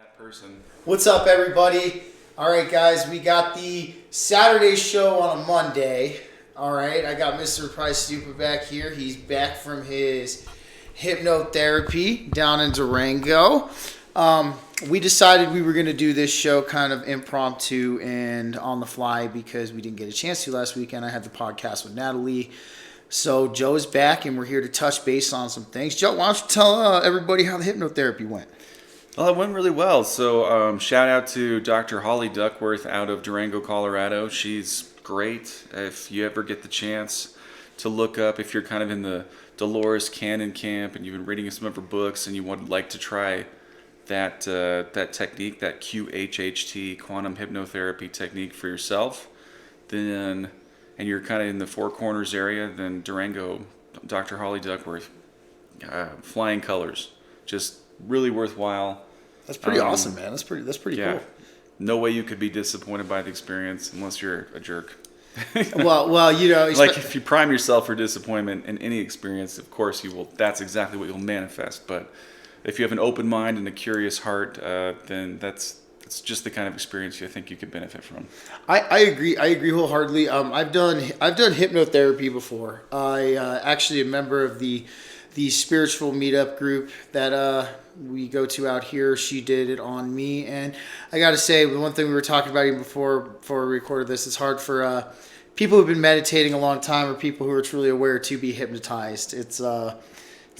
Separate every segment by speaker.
Speaker 1: That person.
Speaker 2: What's up, everybody? All right, guys, we got the Saturday show on a Monday. All right, I got Mr. Syruptap back here. He's back from his hypnotherapy down in Durango. We decided we were going to do this show kind of impromptu and on the fly because we didn't get a chance to last weekend. I had the podcast with Natalie. So Joe's back, and we're here to touch base on some things. Joe, why don't you tell everybody how the hypnotherapy went?
Speaker 1: Well, it went really well. So shout out to Dr. Holly Duckworth out of Durango, Colorado. She's great. If you ever get the chance to look up, if you're kind of in the Dolores Cannon camp and you've been reading some of her books and you would like to try that technique, that QHHT, quantum hypnotherapy technique for yourself, then, and you're kind of in the Four Corners area, then Durango, Dr. Holly Duckworth, flying colors, just really worthwhile.
Speaker 2: That's pretty awesome, man. That's pretty cool.
Speaker 1: No way you could be disappointed by the experience unless you're a jerk.
Speaker 2: well, you know,
Speaker 1: like if you prime yourself for disappointment in any experience, of course you will. That's exactly what you'll manifest. But if you have an open mind and a curious heart, then that's just the kind of experience I think you could benefit from.
Speaker 2: I agree wholeheartedly. I've done hypnotherapy before. I actually a member of the spiritual meetup group that we go to out here. She did it on me, and I got to say, the one thing we were talking about even before we recorded this, it's hard for people who've been meditating a long time or people who are truly aware to be hypnotized. It's a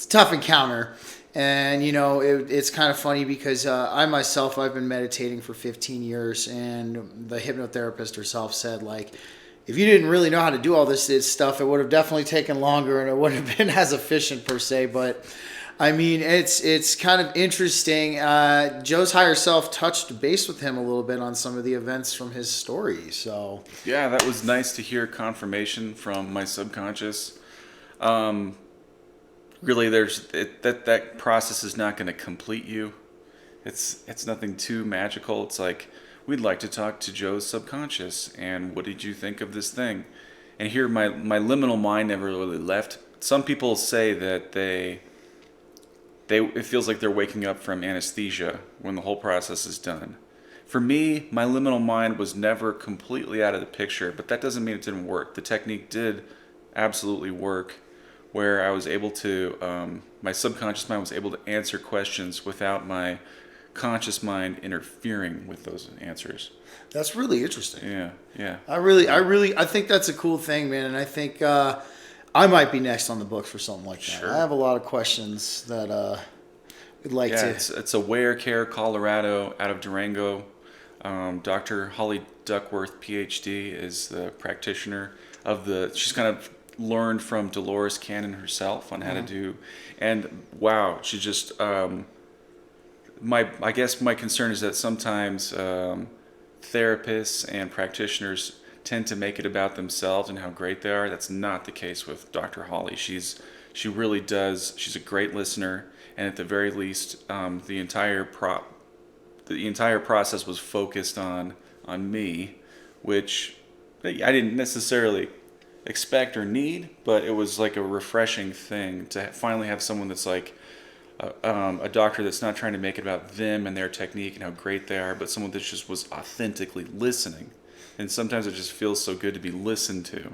Speaker 2: tough encounter, and you know it's kind of funny because I myself, I've been meditating for 15 years, and the hypnotherapist herself said, like, if you didn't really know how to do all this stuff, it would have definitely taken longer and it wouldn't have been as efficient per se. But I mean, it's kind of interesting. Joe's higher self touched base with him a little bit on some of the events from his story. So
Speaker 1: yeah, that was nice to hear confirmation from my subconscious. Really, that process is not going to complete you. It's nothing too magical. It's like, we'd like to talk to Joe's subconscious, and what did you think of this thing? And here, my liminal mind never really left. Some people say that it feels like they're waking up from anesthesia when the whole process is done. For me, my liminal mind was never completely out of the picture, but that doesn't mean it didn't work. The technique did absolutely work, where I was able to, my subconscious mind was able to answer questions without my conscious mind interfering with those answers.
Speaker 2: That's really interesting.
Speaker 1: Yeah.
Speaker 2: I think that's a cool thing, man. And I think I might be next on the books for something like that.
Speaker 1: Sure.
Speaker 2: I have a lot of questions that we'd like to.
Speaker 1: It's Aware Care, Colorado, out of Durango. Dr. Holly Duckworth, PhD, is the practitioner of she's kind of learned from Dolores Cannon herself on how to do, and wow, she just, I guess my concern is that sometimes therapists and practitioners tend to make it about themselves and how great they are. That's not the case with Dr. Holly. She really does. She's a great listener, and at the very least, the entire process was focused on me, which I didn't necessarily expect or need, but it was like a refreshing thing to finally have someone that's like a doctor that's not trying to make it about them and their technique and how great they are, but someone that just was authentically listening. And sometimes it just feels so good to be listened to,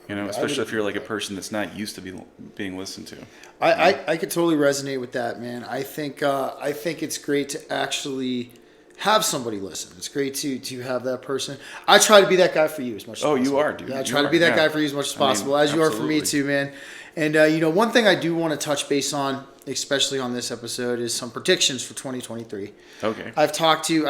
Speaker 1: you know, especially if you're like a person that's not used to being listened to.
Speaker 2: I could totally resonate with that, man. I think it's great to actually have somebody listen. It's great to have that person. I try to be that guy for you as much as possible.
Speaker 1: Oh, you are, dude.
Speaker 2: Yeah, I try to be that guy for you as much as possible, as you are for me too, man. And you know, one thing I do want to touch base on, especially on this episode, is some predictions for 2023.
Speaker 1: Okay.
Speaker 2: I've talked to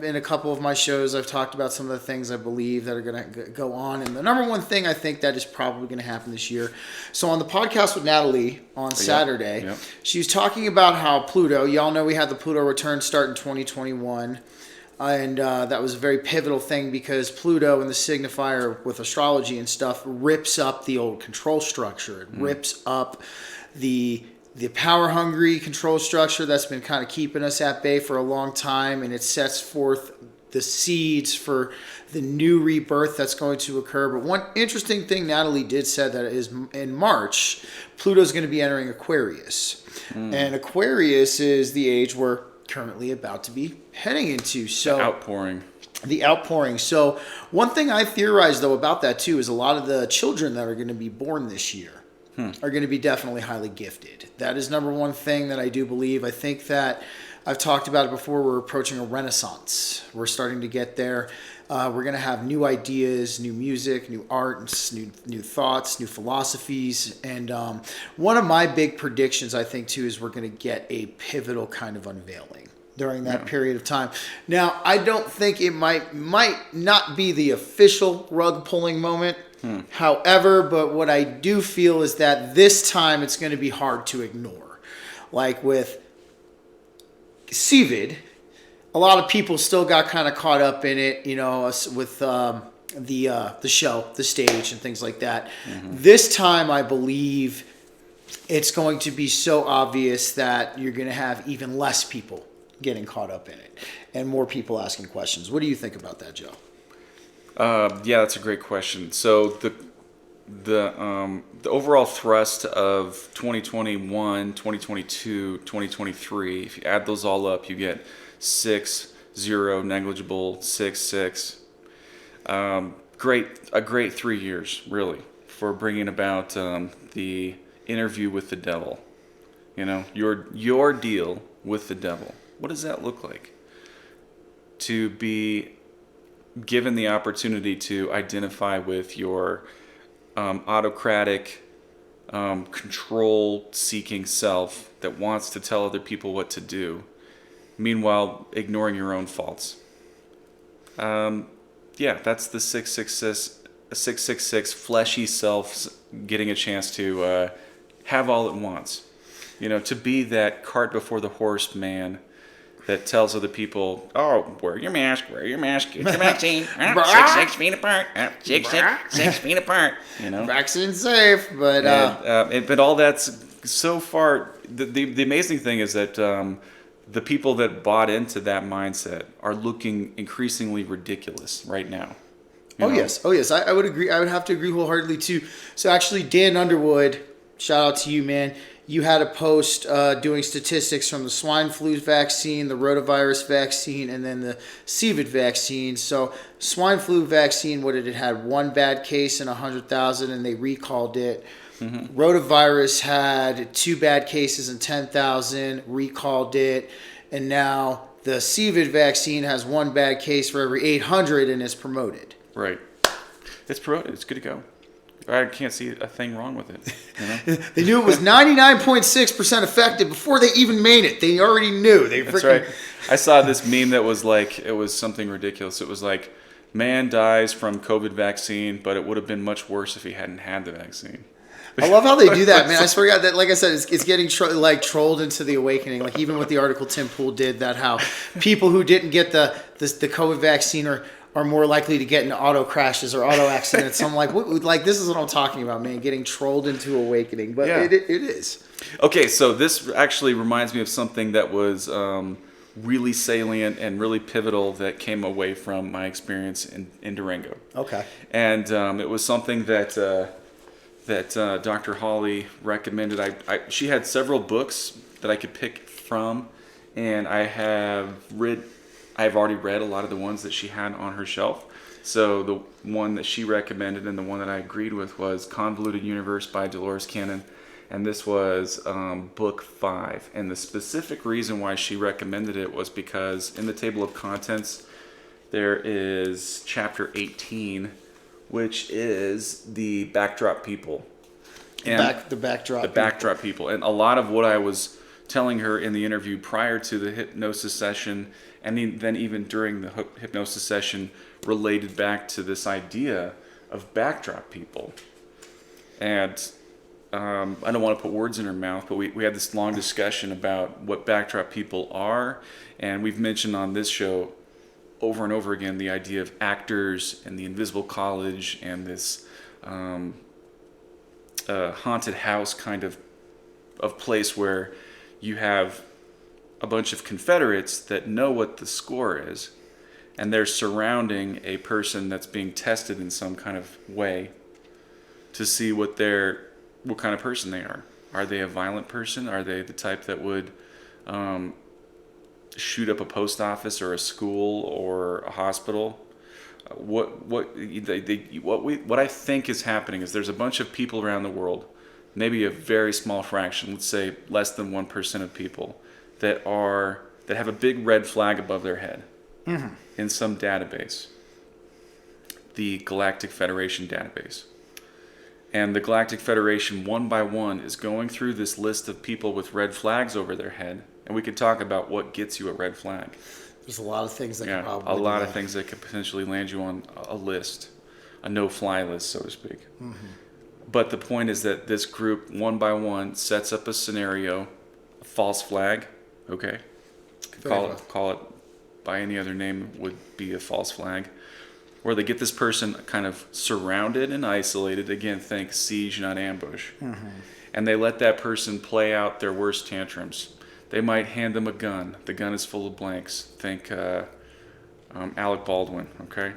Speaker 2: in a couple of my shows, I've talked about some of the things I believe that are going to go on, and the number one thing I think that is probably going to happen this year. So on the podcast with Natalie on Saturday, she was talking about how Pluto, y'all know we had the Pluto return start in 2021. And that was a very pivotal thing because Pluto and the signifier with astrology and stuff rips up the old control structure. It rips up the power-hungry control structure that's been kind of keeping us at bay for a long time, and it sets forth the seeds for the new rebirth that's going to occur. But one interesting thing Natalie did said that is in March, Pluto's going to be entering Aquarius. And Aquarius is the age where currently about to be heading into. So
Speaker 1: Outpouring.
Speaker 2: the outpouring. So one thing I theorize though about that too is a lot of the children that are going to be born this year are going to be definitely highly gifted. That is number one thing that I do believe. I think that I've talked about it before. We're approaching a renaissance. We're starting to get there. We're going to have new ideas, new music, new arts, new thoughts, new philosophies. And one of my big predictions, I think, too, is we're going to get a pivotal kind of unveiling during that period of time. Now, I don't think it might not be the official rug pulling moment. However, but what I do feel is that this time it's going to be hard to ignore. Like with CVID, a lot of people still got kind of caught up in it, you know, with the show, the stage, and things like that. This time, I believe it's going to be so obvious that you're going to have even less people getting caught up in it and more people asking questions. What do you think about that, Joe?
Speaker 1: Yeah, that's a great question. So the overall thrust of 2021, 2022, 2023, if you add those all up, you get 6, 0, negligible, 6, 6. A great 3 years, really, for bringing about the interview with the devil. You know, your deal with the devil. What does that look like? To be given the opportunity to identify with your autocratic, control-seeking self that wants to tell other people what to do, meanwhile ignoring your own faults. Yeah, that's the 666 fleshy self getting a chance to have all it wants. You know, to be that cart before the horse man that tells other people, oh, wear your mask, get your vaccine, 6 feet apart, 6 feet apart, you know.
Speaker 2: Vaccine safe, but...
Speaker 1: but all that's so far, the amazing thing is that the people that bought into that mindset are looking increasingly ridiculous right now. You know?
Speaker 2: Yes. I would agree. I would have to agree wholeheartedly too. So actually, Dan Underwood, shout out to you, man. You had a post doing statistics from the swine flu vaccine, the rotavirus vaccine, and then the CVID vaccine. So swine flu vaccine, what it had 1 bad case in 100,000, and they recalled it. Rotavirus had 2 bad cases in 10,000, recalled it, and now the CVID vaccine has 1 bad case for every 800 and is promoted.
Speaker 1: Right. It's promoted. It's good to go. I can't see a thing wrong with it. You know?
Speaker 2: They knew it was 99.6% effective before they even made it. They already knew.
Speaker 1: That's right. I saw this meme that was like, it was something ridiculous. It was like, man dies from COVID vaccine, but it would have been much worse if he hadn't had the vaccine.
Speaker 2: I love how they do that, man. I swear to God, that, like I said, it's getting trolled into the awakening. Like even with the article Tim Pool did, that how people who didn't get the COVID vaccine are more likely to get into auto crashes or auto accidents. So I'm like, this is what I'm talking about, man. Getting trolled into awakening, but it is.
Speaker 1: Okay, so this actually reminds me of something that was really salient and really pivotal that came away from my experience in Durango.
Speaker 2: Okay.
Speaker 1: And it was something that Dr. Holly recommended. She had several books that I could pick from, and I've already read a lot of the ones that she had on her shelf. So the one that she recommended and the one that I agreed with was Convoluted Universe by Dolores Cannon. And this was book 5. And the specific reason why she recommended it was because in the table of contents, there is chapter 18, which is the backdrop people. And
Speaker 2: the
Speaker 1: backdrop people. And a lot of what I was telling her in the interview prior to the hypnosis session, and then even during the hypnosis session, related back to this idea of backdrop people. And I don't want to put words in her mouth, but we had this long discussion about what backdrop people are. And we've mentioned on this show over and over again the idea of actors and the invisible college and this haunted house kind of place where you have a bunch of Confederates that know what the score is, and they're surrounding a person that's being tested in some kind of way to see what kind of person they are. Are they a violent person? Are they the type that would shoot up a post office or a school or a hospital. What I think is happening is there's a bunch of people around the world, maybe a very small fraction, let's say less than 1% of people, that have a big red flag above their head in some database, the Galactic Federation database. And the Galactic Federation, one by one, is going through this list of people with red flags over their head, and we could talk about what gets you a red flag.
Speaker 2: There's a lot of things that could probably
Speaker 1: a lot of things that could potentially land you on a list, a no-fly list, so to speak. But the point is that this group, one by one, sets up a scenario, a false flag. Okay, call it by any other name would be a false flag, where they get this person kind of surrounded and isolated. Again, think siege, not ambush. And they let that person play out their worst tantrums. They might hand them a gun. The gun is full of blanks. Think Alec Baldwin, okay?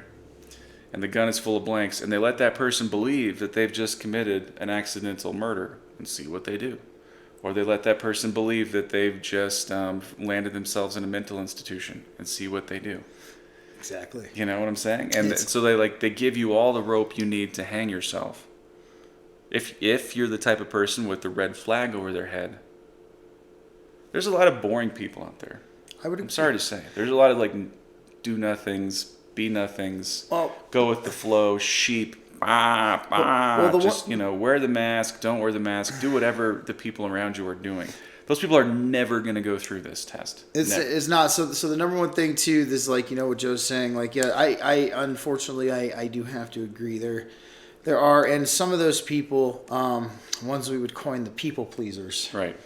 Speaker 1: And the gun is full of blanks. And they let that person believe that they've just committed an accidental murder and see what they do. Or they let that person believe that they've just landed themselves in a mental institution and see what they do.
Speaker 2: Exactly.
Speaker 1: You know what I'm saying? And so they give you all the rope you need to hang yourself. If you're the type of person with the red flag over their head, there's a lot of boring people out there. I'm sorry to say. There's a lot of do nothings, be nothings, go with the flow, sheep, wear the mask, don't wear the mask, do whatever the people around you are doing. Those people are never going to go through this test.
Speaker 2: It's not. So the number one thing too, this what Joe's saying, I unfortunately I do have to agree. There are, and some of those people, ones we would coin the people pleasers.
Speaker 1: Right.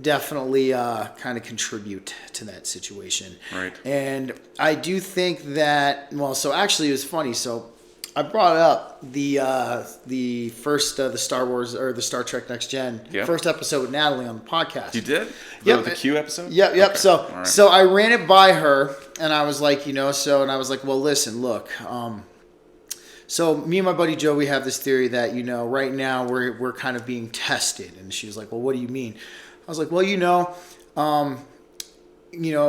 Speaker 2: Definitely kind of contribute to that situation.
Speaker 1: Right.
Speaker 2: And I do think that, so actually it was funny. So I brought up the first the Star Wars or the Star Trek Next Gen first episode with Natalie on the podcast.
Speaker 1: You did?
Speaker 2: Yep.
Speaker 1: The Q episode?
Speaker 2: Yep.
Speaker 1: Okay.
Speaker 2: So I ran it by her and I was like, and I was like, well, listen, look, so me and my buddy Joe, we have this theory that, right now we're kind of being tested. And she was like, well, what do you mean? I was like, well,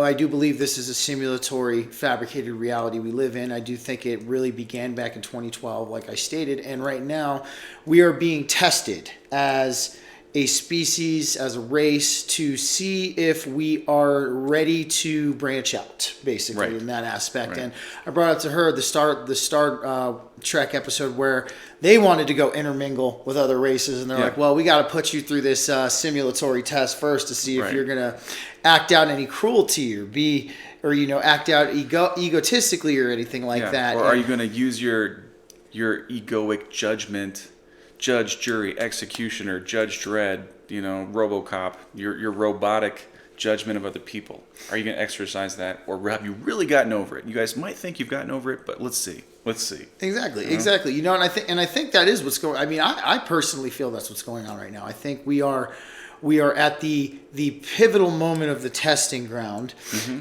Speaker 2: I do believe this is a simulatory, fabricated reality we live in. I do think it really began back in 2012, like I stated. And right now, we are being tested as a species, as a race, to see if we are ready to branch out, basically, in that aspect. Right. And I brought up to her the Star Trek episode where they wanted to go intermingle with other races, and they're like, well, we got to put you through this simulatory test first to see if you're going to act out any cruelty or act out egotistically or anything like that.
Speaker 1: Or are you going to use your egoic judgment, judge, jury, executioner, Judge Dredd, RoboCop, your robotic judgment of other people? Are you going to exercise that, or have you really gotten over it? You guys might think you've gotten over it, but let's see. Exactly.
Speaker 2: And I think that is what's going. I mean, I personally feel that's what's going on right now. I think we are at the pivotal moment of the testing ground.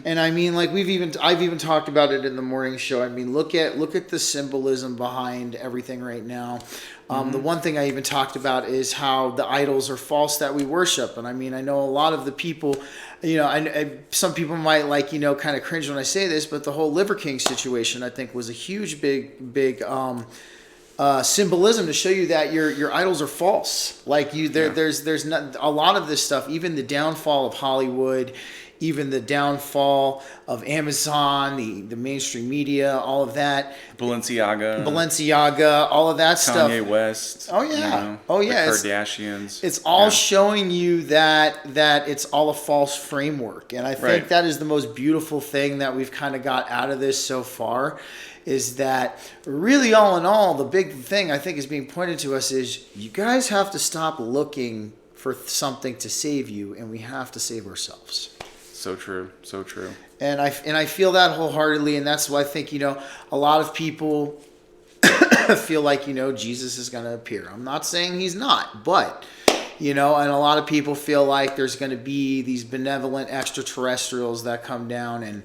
Speaker 2: And I mean, I've even talked about it in the morning show. I mean, look at the symbolism behind everything right now. The one thing I even talked about is how the idols are false that we worship. And I mean, I know a lot of the people, some people might kind of cringe when I say this, but the whole Liver King situation, I think, was a huge, big symbolism to show you that your idols are false. There's not a lot of this stuff, even the downfall of Hollywood, even the downfall of Amazon, the mainstream media, all of that. Balenciaga, all of that stuff.
Speaker 1: Kanye West.
Speaker 2: Oh yeah.
Speaker 1: The Kardashians.
Speaker 2: It's all showing you that it's all a false framework. And I think that is the most beautiful thing that we've kind of got out of this so far, is that really all in all, the big thing I think is being pointed to us is you guys have to stop looking for something to save you, and we have to save ourselves.
Speaker 1: So true.
Speaker 2: And I feel that wholeheartedly, and that's why I think, a lot of people feel like, Jesus is going to appear. I'm not saying he's not, but, and a lot of people feel like there's going to be these benevolent extraterrestrials that come down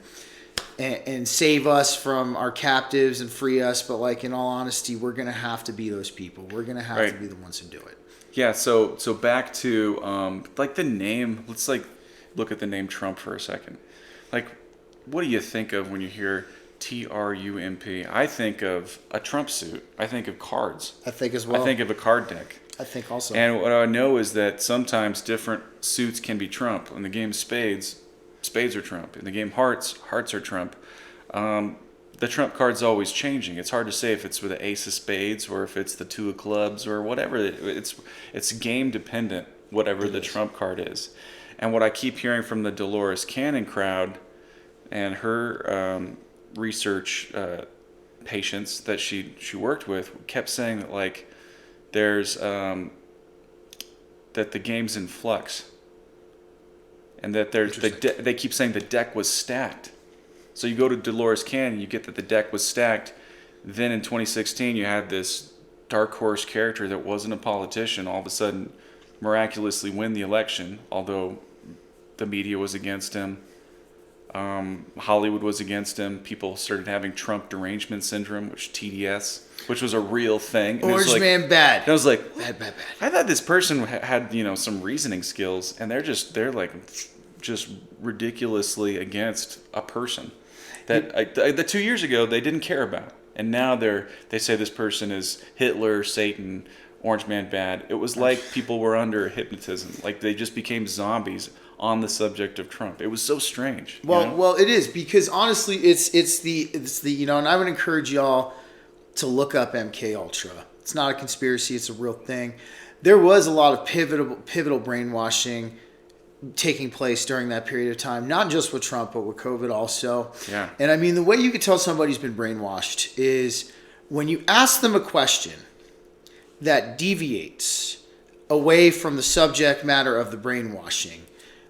Speaker 2: and save us from our captives and free us. But in all honesty, we're going to have to be those people. We're going to have to be the ones who do it.
Speaker 1: Yeah. So back to the name. Let's look at the name Trump for a second. what do you think of when you hear Trump? I think of a Trump suit. I think of cards.
Speaker 2: I think as well.
Speaker 1: I think of a card deck.
Speaker 2: I think also.
Speaker 1: And what I know is that sometimes different suits can be Trump. In the game spades, spades are Trump. In the game hearts, hearts are Trump. The Trump card's always changing. It's hard to say if it's with the ace of spades or if it's the two of clubs or whatever. It's game dependent, whatever the Trump card is. And what I keep hearing from the Dolores Cannon crowd and her research patients that she worked with kept saying that, like, there's that the game's in flux, and that they keep saying the deck was stacked. So you go to Dolores Cannon, you get that the deck was stacked. Then in 2016, you had this dark horse character that wasn't a politician all of a sudden miraculously win the election, although the media was against him. Hollywood was against him. People started having Trump derangement syndrome, which TDS, which was a real thing. And
Speaker 2: Orange man bad.
Speaker 1: And I was like,
Speaker 2: bad.
Speaker 1: I thought this person had some reasoning skills, and they're like just ridiculously against a person that 2 years ago they didn't care about, and now they say this person is Hitler, Satan, Orange man bad. It was like people were under hypnotism, like they just became zombies on the subject of Trump. It was so strange.
Speaker 2: Well, it is, because honestly, it's the and I would encourage y'all to look up MK Ultra. It's not a conspiracy; it's a real thing. There was a lot of pivotal brainwashing taking place during that period of time, not just with Trump, but with COVID also.
Speaker 1: Yeah.
Speaker 2: And I mean, the way you could tell somebody's been brainwashed is when you ask them a question that deviates away from the subject matter of the brainwashing.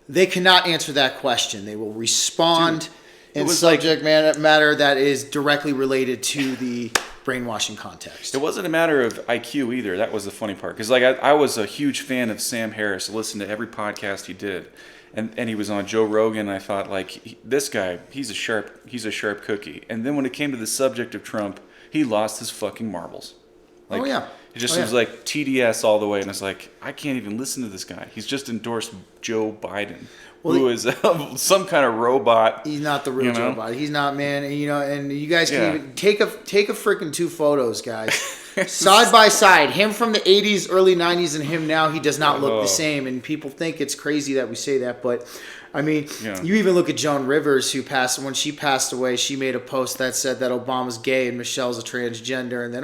Speaker 2: They cannot answer that question. They will respond in subject matter that is directly related to the brainwashing context.
Speaker 1: It wasn't a matter of IQ either. That was the funny part. Because I was a huge fan of Sam Harris. I listened to every podcast he did. And he was on Joe Rogan. And I thought, like, this guy, he's a sharp cookie. And then when it came to the subject of Trump, he lost his fucking marbles. Like, it just was like TDS all the way. And it's like, I can't even listen to this guy. He's just endorsed Joe Biden, who is some kind of robot.
Speaker 2: He's not the real Joe Biden. He's not, man. And, and you guys can even take a freaking two photos, guys. Side by side. Him from the 80s, early 90s, and him now, he does not look the same. And people think it's crazy that we say that. But, I mean, you even look at Joan Rivers, who passed. When she passed away, she made a post that said that Obama's gay and Michelle's a transgender. And then,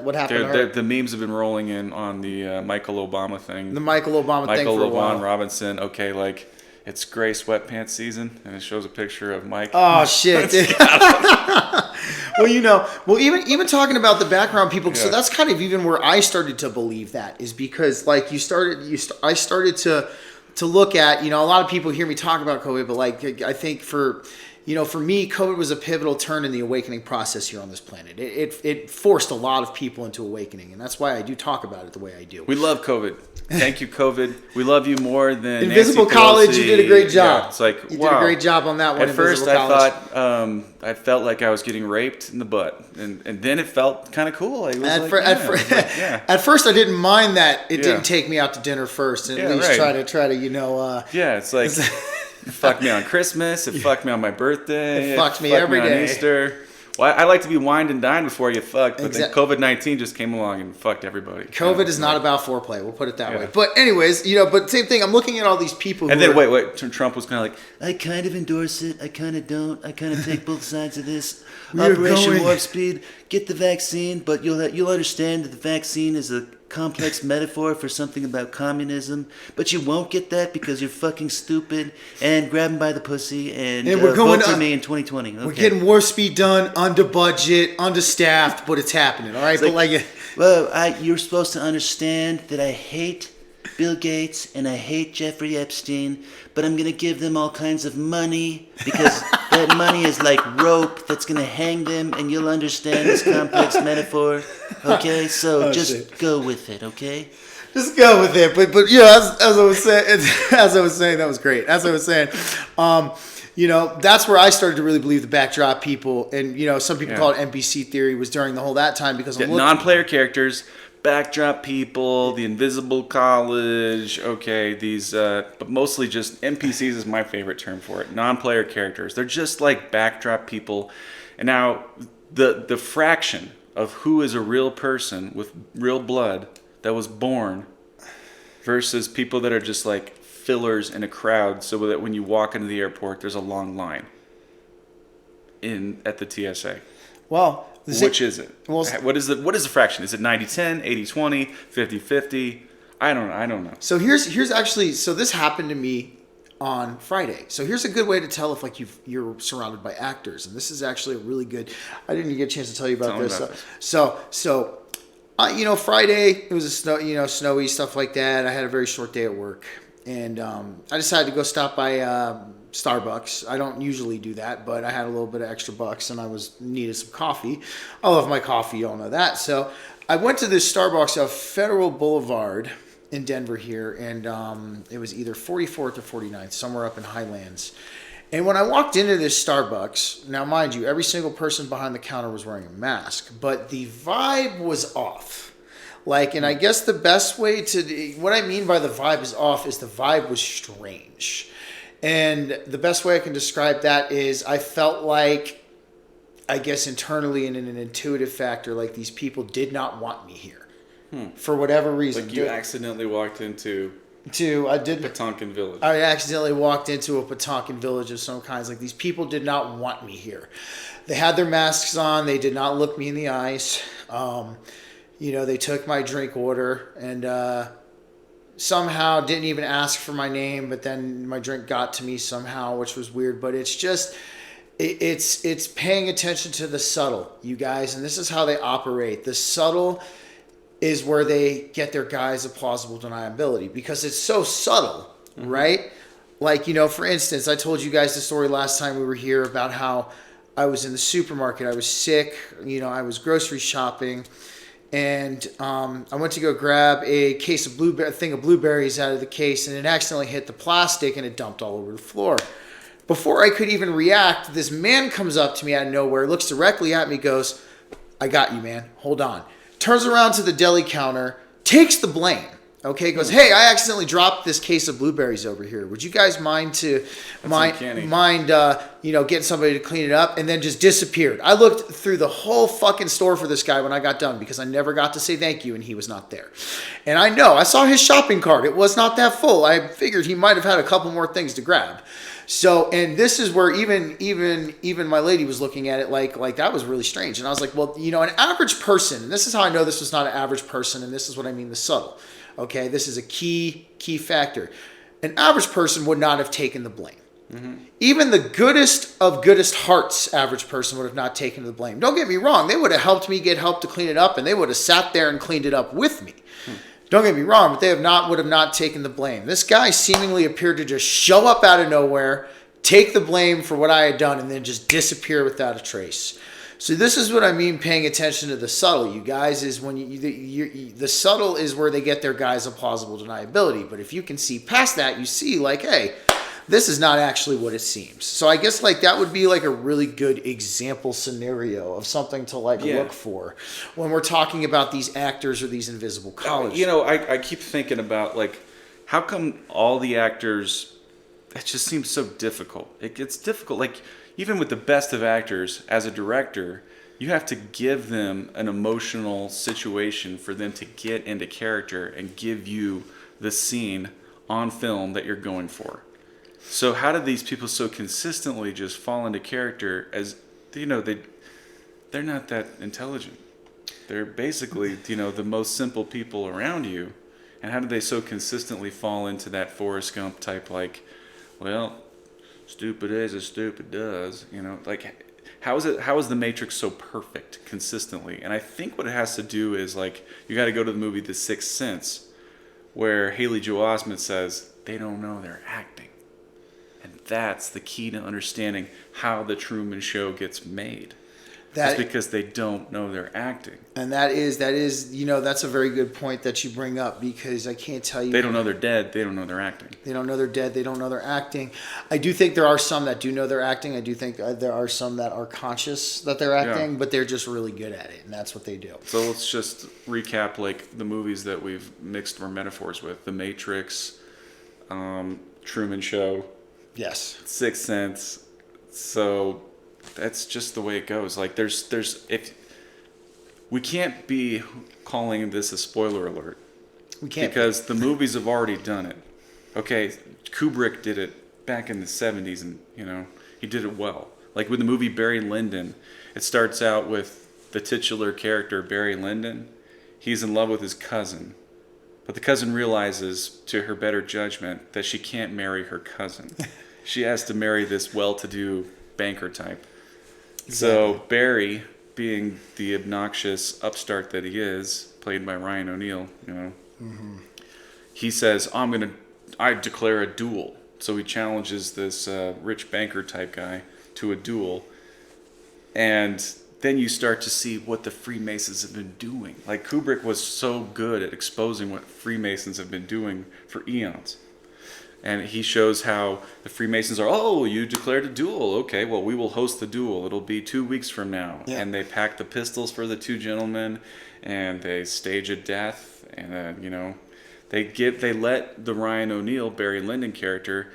Speaker 2: what happened to her?
Speaker 1: The memes have been rolling in on the Michael Obama thing.
Speaker 2: The Michael Obama thing for a while.
Speaker 1: Michael Robinson. Okay, like, it's gray sweatpants season, and it shows a picture of Mike.
Speaker 2: Oh, shit. Well, even talking about the background people, so that's kind of even where I started to believe that, is because, like, I started to look at, a lot of people hear me talk about COVID, but, like, I think for me, COVID was a pivotal turn in the awakening process here on this planet. It forced a lot of people into awakening, and that's why I do talk about it the way I do.
Speaker 1: We love COVID. Thank you, COVID. We love you more than
Speaker 2: Invisible
Speaker 1: Nancy
Speaker 2: College.
Speaker 1: Pelosi.
Speaker 2: You did a great job.
Speaker 1: Yeah, it's like,
Speaker 2: you did a great job on that one.
Speaker 1: At first, I thought I felt like I was getting raped in the butt, and then it felt kind of cool. At
Speaker 2: first, I didn't mind that it didn't take me out to dinner first, and at least try to
Speaker 1: it's like. It fucked me on Christmas. It fucked me on my birthday.
Speaker 2: It fucked me every day.
Speaker 1: On Easter. Well, I like to be wined and dined before I get fucked, but then COVID-19 just came along and fucked everybody.
Speaker 2: COVID is not about foreplay. We'll put it that way. But anyways, but same thing. I'm looking at all these people.
Speaker 1: And then wait. Trump was kind of like,
Speaker 3: I kind of endorse it. I kind of don't. I kind of take both sides of this. Operation Warp Speed. Get the vaccine, but you'll understand that the vaccine is a complex metaphor for something about communism, but you won't get that because you're fucking stupid and grab him by the pussy and
Speaker 2: we're going
Speaker 3: vote for me in 2020. Okay.
Speaker 2: We're getting Warp Speed done, under budget, understaffed, but it's happening, all right?
Speaker 3: You're supposed to understand that I hate Bill Gates and I hate Jeffrey Epstein, but I'm going to give them all kinds of money because that money is like rope that's going to hang them, and you'll understand this complex metaphor. Okay, so go with it. Okay,
Speaker 2: just go with it. But as I was saying, that was great. As I was saying, that's where I started to really believe the backdrop people, and some people call it NPC theory, was during the whole that time because
Speaker 1: non-player characters backdrop people, the invisible college, okay, these, but mostly just NPCs is my favorite term for it. Non-player characters. They're just like backdrop people. And now the fraction of who is a real person with real blood that was born versus people that are just like fillers in a crowd so that when you walk into the airport, there's a long line at the TSA.
Speaker 2: Well,
Speaker 1: Which is it?
Speaker 2: Well,
Speaker 1: what is the fraction? Is it 90-10, 80-20, 50-50? I don't know.
Speaker 2: so here's actually, so this happened to me on Friday. So here's a good way to tell if like you're surrounded by actors, and this is actually a really good. I didn't even get a chance to tell you about this. Friday it was snowy stuff like that. I had a very short day at work, and I decided to go stop by Starbucks. I don't usually do that, but I had a little bit of extra bucks, and I needed some coffee. I love my coffee, you all know that. So I went to this Starbucks off Federal Boulevard in Denver here, and it was either 44th or 49th, somewhere up in Highlands. And when I walked into this Starbucks, now mind you, every single person behind the counter was wearing a mask, but the vibe was off. And I guess the best way what I mean by the vibe is off is the vibe was strange. And the best way I can describe that is I felt like, I guess internally and in an intuitive factor, like these people did not want me here. For whatever reason.
Speaker 1: Like you accidentally walked into Patonkin Village.
Speaker 2: I accidentally walked into a Patonkin Village of some kinds. Like these people did not want me here. They had their masks on. They did not look me in the eyes. They took my drink order and somehow didn't even ask for my name, but then my drink got to me somehow, which was weird. But it's just, it's paying attention to the subtle, you guys. And this is how they operate. The subtle is where they get their guise of plausible deniability because it's so subtle, right? For instance, I told you guys the story last time we were here about how I was in the supermarket. I was sick. I was grocery shopping. And I went to go grab a thing of blueberries out of the case, and it accidentally hit the plastic, and it dumped all over the floor. Before I could even react, this man comes up to me out of nowhere, looks directly at me, goes, "I got you, man. Hold on." Turns around to the deli counter, takes the blame. Okay, goes, "Hey, I accidentally dropped this case of blueberries over here. Would you guys mind getting somebody to clean it up?" And then just disappeared. I looked through the whole fucking store for this guy when I got done because I never got to say thank you, and he was not there. And I saw his shopping cart. It was not that full. I figured he might have had a couple more things to grab. So, and this is where even my lady was looking at it like that was really strange. And I was like, well, an average person, and this is how I know this was not an average person, and this is what I mean, the subtle. Okay, this is a key factor. An average person would not have taken the blame. Mm-hmm. Even the goodest of goodest hearts average person would have not taken the blame. Don't get me wrong. They would have helped me get help to clean it up, and they would have sat there and cleaned it up with me. Don't get me wrong, but they would have not taken the blame. This guy seemingly appeared to just show up out of nowhere, take the blame for what I had done, and then just disappear without a trace. So this is what I mean paying attention to the subtle, you guys, is when the subtle is where they get their guise of plausible deniability. But if you can see past that, you see like, hey, this is not actually what it seems. So I guess that would be a really good example scenario of something to look for when we're talking about these actors or these invisible college.
Speaker 1: I keep thinking about how come all the actors, it just seems so difficult. It gets difficult. Even with the best of actors, as a director, you have to give them an emotional situation for them to get into character and give you the scene on film that you're going for. So how do these people so consistently just fall into character as, they're not that intelligent. They're basically, the most simple people around you. And how do they so consistently fall into that Forrest Gump type, stupid is as stupid does, how is the Matrix so perfect consistently? And I think what it has to do is you got to go to the movie The Sixth Sense, where Haley Joel Osment says they don't know they're acting. And that's the key to understanding how the Truman Show gets made. It's because they don't know they're acting.
Speaker 2: And that is, that's a very good point that you bring up, because I can't tell you.
Speaker 1: They don't know they're dead. They don't know they're acting.
Speaker 2: They don't know they're dead. They don't know they're acting. I do think there are some that do know they're acting. I do think there are some that are conscious that they're acting, but they're just really good at it, and that's what they do.
Speaker 1: So let's just recap like the movies that we've mixed our metaphors with: The Matrix, Truman Show,
Speaker 2: Yes.
Speaker 1: Sixth Sense. So that's just the way it goes. Like there's if we can't be calling this a spoiler alert.
Speaker 2: We can't,
Speaker 1: because the movies have already done it. Okay, Kubrick did it back in the 70s, and he did it well. Like with the movie Barry Lyndon, it starts out with the titular character Barry Lyndon. He's in love with his cousin, but the cousin realizes, to her better judgment, that she can't marry her cousin. She has to marry this well-to-do banker type. Exactly. So Barry, being the obnoxious upstart that he is, played by Ryan O'Neal, he says, I declare a duel. So he challenges this rich banker type guy to a duel. And then you start to see what the Freemasons have been doing. Like Kubrick was so good at exposing what Freemasons have been doing for eons. And he shows how the Freemasons are, you declared a duel. Okay, well, we will host the duel. It'll be 2 weeks from now. Yeah. And they pack the pistols for the two gentlemen, and they stage a death. And then, they let the Ryan O'Neal, Barry Lyndon character,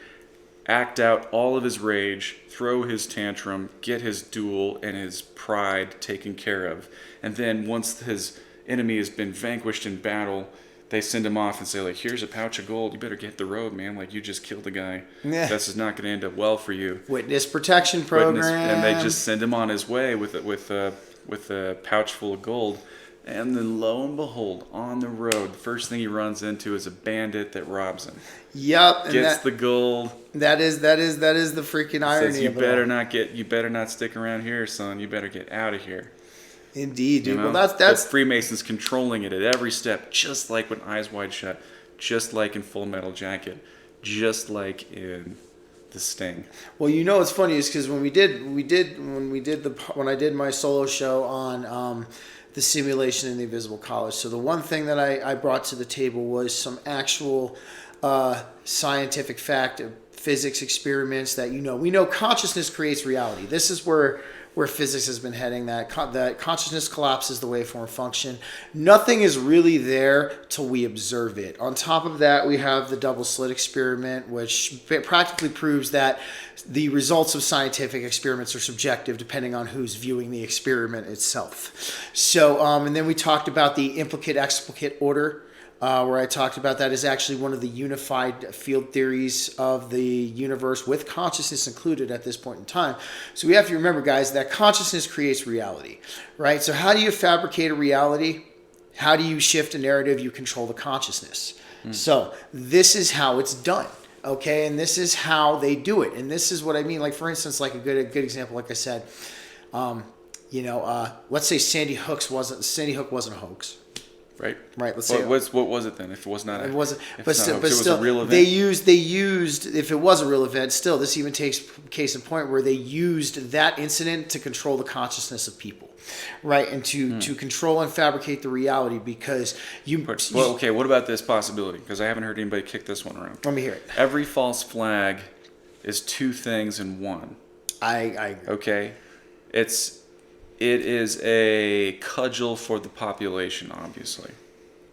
Speaker 1: act out all of his rage, throw his tantrum, get his duel and his pride taken care of. And then once his enemy has been vanquished in battle, they send him off and say, like, here's a pouch of gold. You better get the road, man. Like, you just killed a guy. Yeah. This is not going to end up well for you.
Speaker 2: Witness protection program.
Speaker 1: And they just send him on his way with a pouch full of gold. And then lo and behold, on the road, the first thing he runs into is a bandit that robs him.
Speaker 2: Yep.
Speaker 1: Gets the gold.
Speaker 2: That is the freaking irony.
Speaker 1: Says, you better not stick around here, son. You better get out of here.
Speaker 2: Indeed, dude. Well, that's
Speaker 1: the Freemasons controlling it at every step, just like when Eyes Wide Shut, just like in Full Metal Jacket, just like in The Sting.
Speaker 2: Well, it's funny is because when I did my solo show on the simulation in the Invisible College, so the one thing that I brought to the table was some actual scientific fact, physics experiments that we know consciousness creates reality. This is where physics has been heading, that consciousness collapses the waveform function. Nothing is really there till we observe it. On top of that, we have the double slit experiment, which practically proves that the results of scientific experiments are subjective depending on who's viewing the experiment itself. So, and then we talked about the implicate-explicate order, where I talked about that is actually one of the unified field theories of the universe with consciousness included at this point in time. So we have to remember, guys, that consciousness creates reality, right? So how do you fabricate a reality? How do you shift a narrative? You control the consciousness. So this is how it's done, okay? And this is how they do it. And this is what I mean. Like, for instance, like a good example, like I said, let's say Sandy Hook wasn't a hoax.
Speaker 1: Right.
Speaker 2: Let's say
Speaker 1: what was it then? If it was not,
Speaker 2: it wasn't. But still,
Speaker 1: it was a real event.
Speaker 2: They used. If it was a real event, still, this even takes case in point where they used that incident to control the consciousness of people, right, and to control and fabricate the reality because
Speaker 1: okay, what about this possibility? Because I haven't heard anybody kick this one around.
Speaker 2: Let me hear it.
Speaker 1: Every false flag is two things in one.
Speaker 2: I agree.
Speaker 1: Okay, It is a cudgel for the population, obviously,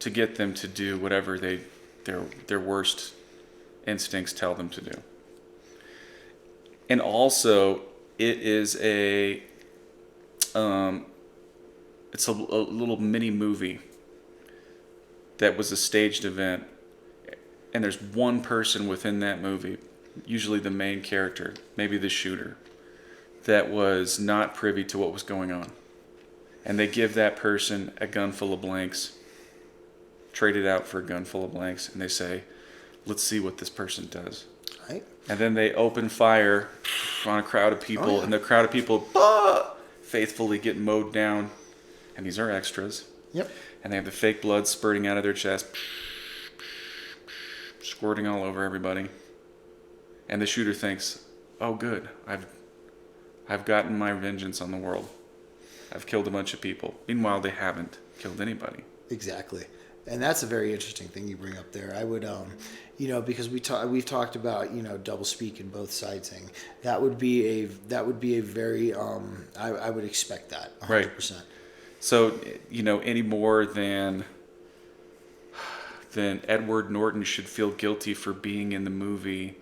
Speaker 1: to get them to do whatever their worst instincts tell them to do. And also, it is it's a little mini movie that was a staged event, and there's one person within that movie, usually the main character, maybe the shooter, that was not privy to what was going on. And they give that person a gun full of blanks, trade it out for a gun full of blanks, and they say, let's see what this person does.
Speaker 2: Right.
Speaker 1: And then they open fire on a crowd of people, and the crowd of people faithfully get mowed down. And these are extras.
Speaker 2: Yep. And
Speaker 1: they have the fake blood spurting out of their chest, squirting all over everybody. And the shooter thinks, oh good, I've gotten my vengeance on the world. I've killed a bunch of people. Meanwhile, they haven't killed anybody.
Speaker 2: Exactly. And that's a very interesting thing you bring up there. I would, because we've talked about, double speak in both sides thing. That would be a very, I would expect that 100%.
Speaker 1: Right. So, any more than Edward Norton should feel guilty for being in the movie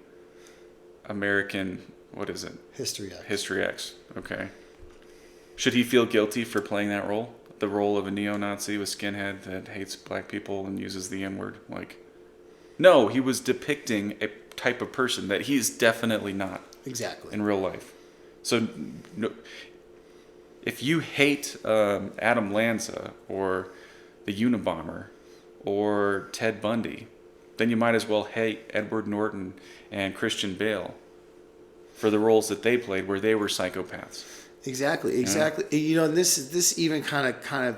Speaker 1: American, what is it?
Speaker 2: History X.
Speaker 1: History X. Okay. Should he feel guilty for playing that role? The role of a neo-Nazi with skinhead that hates black people and uses the N-word? No, he was depicting a type of person that he's definitely not.
Speaker 2: Exactly.
Speaker 1: In real life. So, no, if you hate Adam Lanza or the Unabomber or Ted Bundy, then you might as well hate Edward Norton and Christian Bale for the roles that they played where they were psychopaths.
Speaker 2: Exactly. This even kind of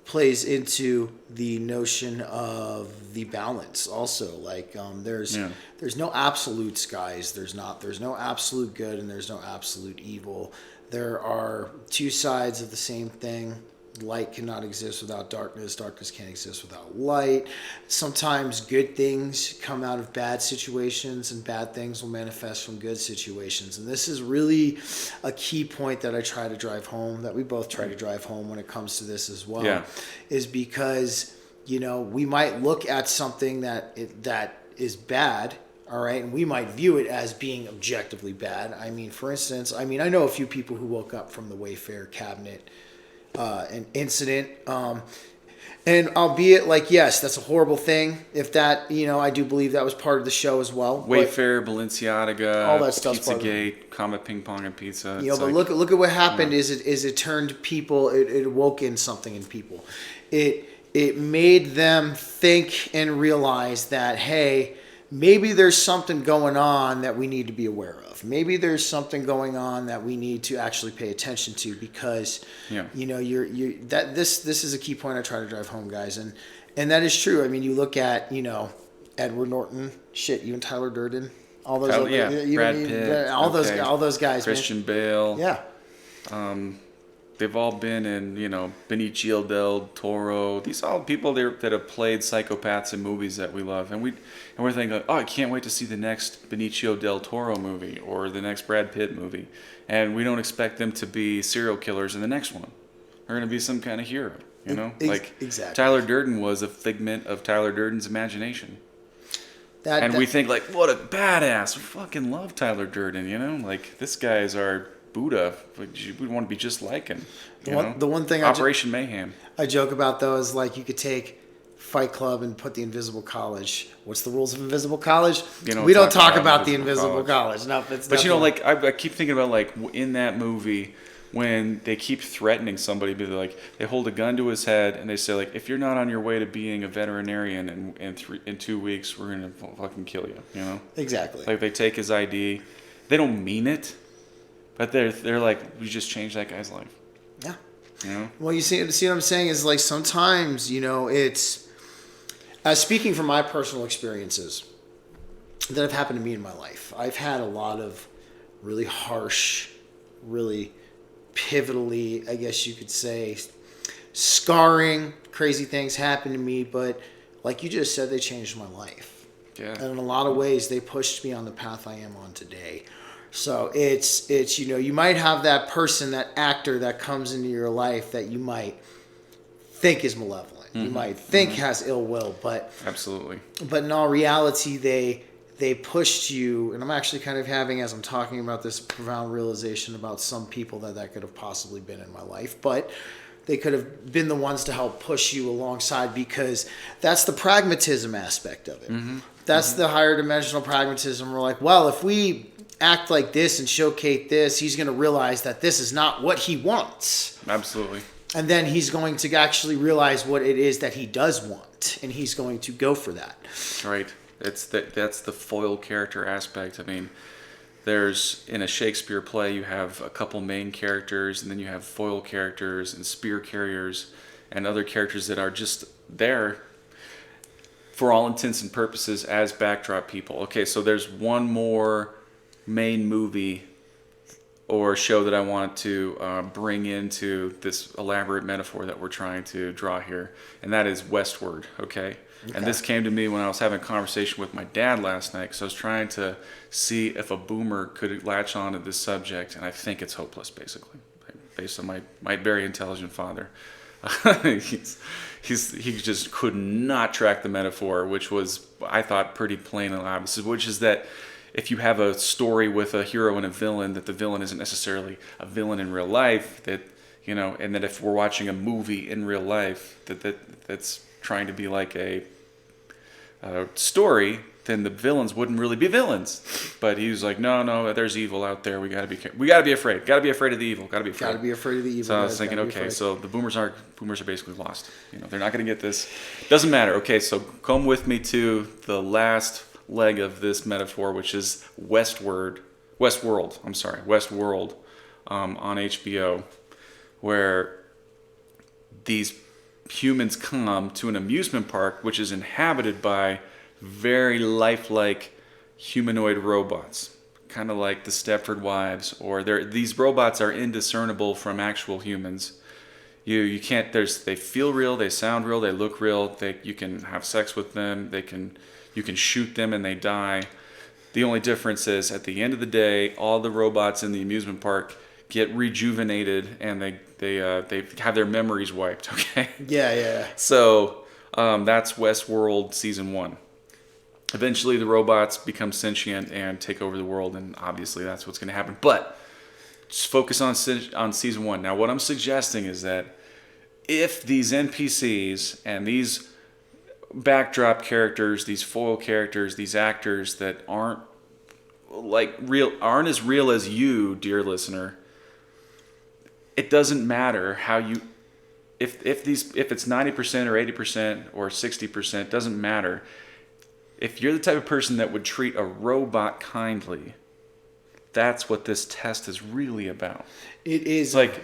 Speaker 2: plays into the notion of the balance also. There's no absolutes, guys. There's no absolute good and there's no absolute evil. There are two sides of the same thing. Light cannot exist without darkness. Darkness can't exist without light. Sometimes good things come out of bad situations and bad things will manifest from good situations. And this is really a key point that I try to drive home, that we both try to drive home when it comes to this as well, is because, we might look at something that is bad, all right, and we might view it as being objectively bad. I mean, for instance, I know a few people who woke up from the Wayfair cabinet an incident, and albeit yes, that's a horrible thing. If that, I do believe that was part of the show as well.
Speaker 1: Wayfair, Balenciaga,
Speaker 2: all that stuff's
Speaker 1: Pizzagate, Comet Ping Pong and Pizza.
Speaker 2: But look at what happened. Is it turned people? It awoke in something in people. It made them think and realize that, hey, maybe there's something going on that we need to be aware of. Maybe there's something going on that we need to actually pay attention to because, this is a key point I try to drive home, guys. And that is true. I mean, you look at, Edward Norton, even Tyler Durden, all those,
Speaker 1: Brad Pitt,
Speaker 2: all those guys,
Speaker 1: Christian Bale.
Speaker 2: Yeah.
Speaker 1: They've all been in, Benicio del Toro. These are all people that have played psychopaths in movies that we love. And we're thinking, I can't wait to see the next Benicio del Toro movie or the next Brad Pitt movie. And we don't expect them to be serial killers in the next one. They're going to be some kind of hero,
Speaker 2: Exactly.
Speaker 1: Tyler Durden was a figment of Tyler Durden's imagination. We think, what a badass. We fucking love Tyler Durden, this guy is our Buddha. We want to be just like him.
Speaker 2: The one thing
Speaker 1: Operation Mayhem.
Speaker 2: I joke about though is you could take Fight Club and put the Invisible College. What's the rules of Invisible College? We don't talk about the Invisible College. No, it's
Speaker 1: but I keep thinking about in that movie when they keep threatening somebody, they hold a gun to his head and they say if you're not on your way to being a veterinarian in 2 weeks, we're gonna fucking kill you.
Speaker 2: Exactly.
Speaker 1: They take his ID. They don't mean it. But they're we just changed that guy's life.
Speaker 2: Yeah. Well, you see what I'm saying is sometimes, it's, speaking from my personal experiences that have happened to me in my life, I've had a lot of really harsh, really pivotally, I guess you could say, scarring, crazy things happen to me. But like you just said, they changed my life.
Speaker 1: Yeah.
Speaker 2: And in a lot of ways, they pushed me on the path I am on today. So it's you might have that person, that actor that comes into your life that you might think is malevolent. Mm-hmm. You might think has ill will, but
Speaker 1: absolutely.
Speaker 2: But in all reality, they pushed you. And I'm actually kind of having, as I'm talking about this, profound realization about some people that could have possibly been in my life, but they could have been the ones to help push you alongside, because that's the pragmatism aspect of it. Mm-hmm. That's the higher dimensional pragmatism. We're well, if we act like this and showcase this, he's going to realize that this is not what he wants.
Speaker 1: Absolutely.
Speaker 2: And then he's going to actually realize what it is that he does want, and he's going to go for that.
Speaker 1: Right. That's the foil character aspect. I mean, there's, in a Shakespeare play, you have a couple main characters, and then you have foil characters and spear carriers and other characters that are just there for all intents and purposes as backdrop people. Okay, so there's one more main movie or show that I want to bring into this elaborate metaphor that we're trying to draw here, and that is westward, okay? And this came to me when I was having a conversation with my dad last night, because I was trying to see if a boomer could latch on to this subject, and I think it's hopeless, basically, based on my very intelligent father. he just could not track the metaphor, which was, I thought, pretty plain and obvious, which is that if you have a story with a hero and a villain, that the villain isn't necessarily a villain in real life, that, you know, and that if we're watching a movie in real life that's trying to be like a story, then the villains wouldn't really be villains. But he was like, no, there's evil out there. We gotta be afraid. Gotta be afraid of the evil. Gotta be afraid.
Speaker 2: Gotta be afraid of the evil.
Speaker 1: So I was thinking, okay, so the boomers are basically lost. You know, they're not gonna get this. Doesn't matter. Okay, so come with me to the last leg of this metaphor, which is Westworld on HBO, where these humans come to an amusement park which is inhabited by very lifelike humanoid robots, kind of like the Stepford Wives, or these robots are indiscernible from actual humans. You can't. They feel real, they sound real, they look real. You can have sex with them. You can shoot them and they die. The only difference is at the end of the day, all the robots in the amusement park get rejuvenated and they have their memories wiped. Okay.
Speaker 2: Yeah.
Speaker 1: So that's Westworld season 1. Eventually, the robots become sentient and take over the world, and obviously that's what's going to happen. But just focus on season 1. Now, what I'm suggesting is that if these NPCs and these backdrop characters, these foil characters, these actors that aren't as real as you, dear listener, it doesn't matter how you, if it's 90% or 80% or 60%, doesn't matter. If you're the type of person that would treat a robot kindly, that's what this test is really about.
Speaker 2: It is.
Speaker 1: It's like,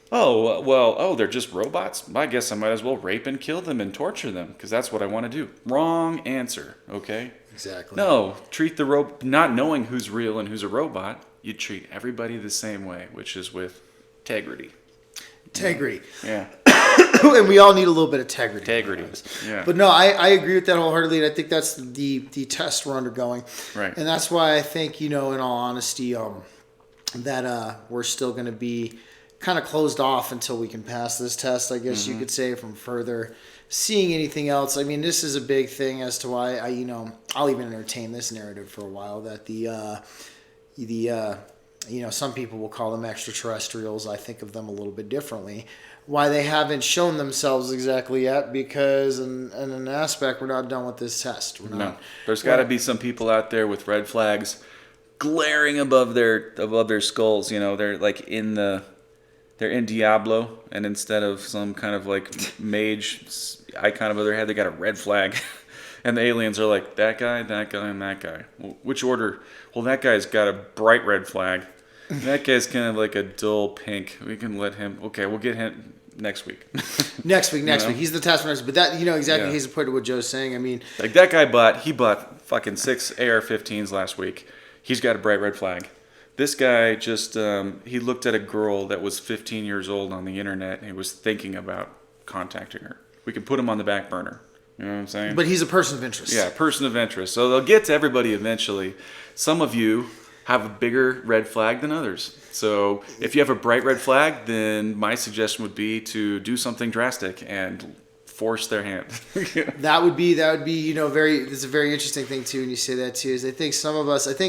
Speaker 1: they're just robots? I guess I might as well rape and kill them and torture them, because that's what I want to do. Wrong answer, okay?
Speaker 2: Exactly.
Speaker 1: No, treat the not knowing who's real and who's a robot, you treat everybody the same way, which is with integrity.
Speaker 2: Integrity.
Speaker 1: Yeah.
Speaker 2: And we all need a little bit of integrity.
Speaker 1: Yeah.
Speaker 2: But no, I agree with that wholeheartedly, and I think that's the test we're undergoing.
Speaker 1: Right.
Speaker 2: And that's why I think, in all honesty, that we're still going to be kind of closed off until we can pass this test, I guess you could say, from further seeing anything else. I mean, this is a big thing as to why I'll even entertain this narrative for a while, that some people will call them extraterrestrials. I think of them a little bit differently. Why they haven't shown themselves exactly yet, because in an aspect, we're not done with this test.
Speaker 1: There's got to be some people out there with red flags glaring above their skulls. They're like they're in Diablo, and instead of some kind of like mage icon above their head, they got a red flag. And the aliens are like, that guy, and that guy. Well, which order? Well, that guy's got a bright red flag. That guy's kind of like a dull pink. We can let him. Okay, we'll get him next week.
Speaker 2: Next week. He's the task force. But that, exactly. Yeah. He's the point of what Joe's saying. I mean,
Speaker 1: like that guy bought fucking 6 AR-15s last week. He's got a bright red flag. This guy just he looked at a girl that was 15 years old on the internet, and he was thinking about contacting her. We can put him on the back burner. You know what I'm saying?
Speaker 2: But he's a person of interest.
Speaker 1: Yeah, person of interest. So they'll get to everybody eventually. Some of you have a bigger red flag than others. So if you have a bright red flag, then my suggestion would be to do something drastic and force their hand.
Speaker 2: That would be it's a very interesting thing too when you say that too, is I think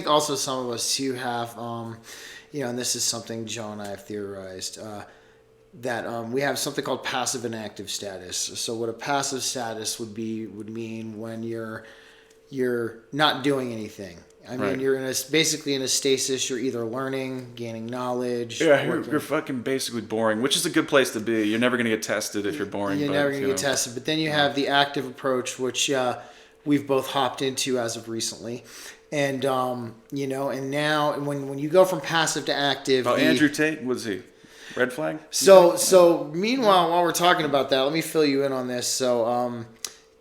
Speaker 2: also some of us too have and this is something Joe and I have theorized, that we have something called passive and active status. So what a passive status would mean when you're not doing anything. I mean,
Speaker 1: right.
Speaker 2: You're basically in a stasis. You're either learning, gaining knowledge.
Speaker 1: Yeah, you're fucking basically boring, which is a good place to be. You're never going to get tested if you're boring.
Speaker 2: You're never going to get tested. But then you have the active approach, which we've both hopped into as of recently. And, and now when you go from passive to active.
Speaker 1: Oh, Andrew Tate, was he? Red flag?
Speaker 2: So meanwhile, while we're talking about that, let me fill you in on this. So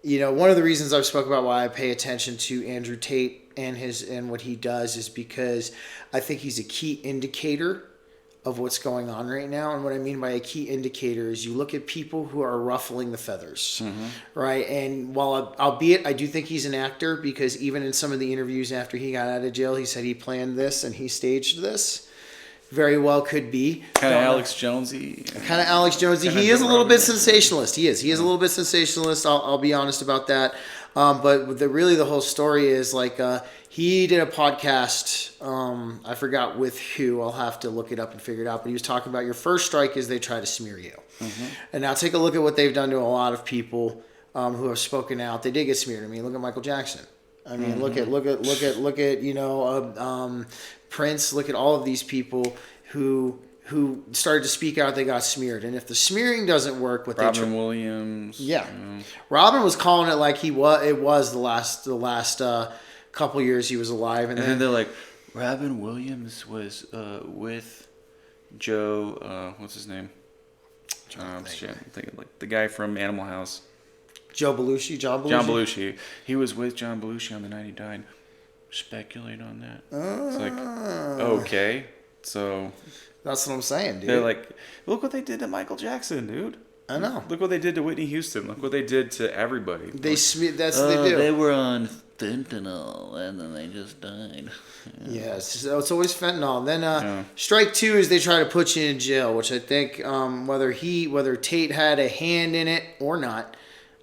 Speaker 2: one of the reasons I've spoke about why I pay attention to Andrew Tate and what he does is because I think he's a key indicator of what's going on right now. And what I mean by a key indicator is you look at people who are ruffling the feathers, right? And while albeit I do think he's an actor, because even in some of the interviews after he got out of jail, he said he planned this and he staged this. Very well could be.
Speaker 1: Kind of Alex Jonesy.
Speaker 2: Kind of Alex Jonesy. He is a little bit sensationalist. He is a little bit sensationalist. I'll be honest about that. But the whole story is like he did a podcast. I forgot with who. I'll have to look it up and figure it out. But he was talking about your first strike is they try to smear you. And now take a look at what they've done to a lot of people who have spoken out. They did get smeared. I mean, look at Michael Jackson. I mean, look at Prince. Look at all of these people who started to speak out. They got smeared, and if the smearing doesn't work,
Speaker 1: Robin Williams.
Speaker 2: Yeah, Robin was calling it like it was the last couple years he was alive,
Speaker 1: and then they're like, Robin Williams was with Joe. What's his name? I'm thinking like the guy from Animal House.
Speaker 2: John Belushi.
Speaker 1: John Belushi. He was with John Belushi on the night he died. Speculate on that. It's like, okay, so
Speaker 2: that's what I'm saying, dude.
Speaker 1: They're like, look what they did to Michael Jackson, dude.
Speaker 2: I know.
Speaker 1: Look what they did to Whitney Houston. Look what they did to everybody.
Speaker 2: That's what they do.
Speaker 3: They were on fentanyl and then they just died.
Speaker 2: Yeah, it's always fentanyl. And then strike two is they try to put you in jail, which I think whether Tate had a hand in it or not.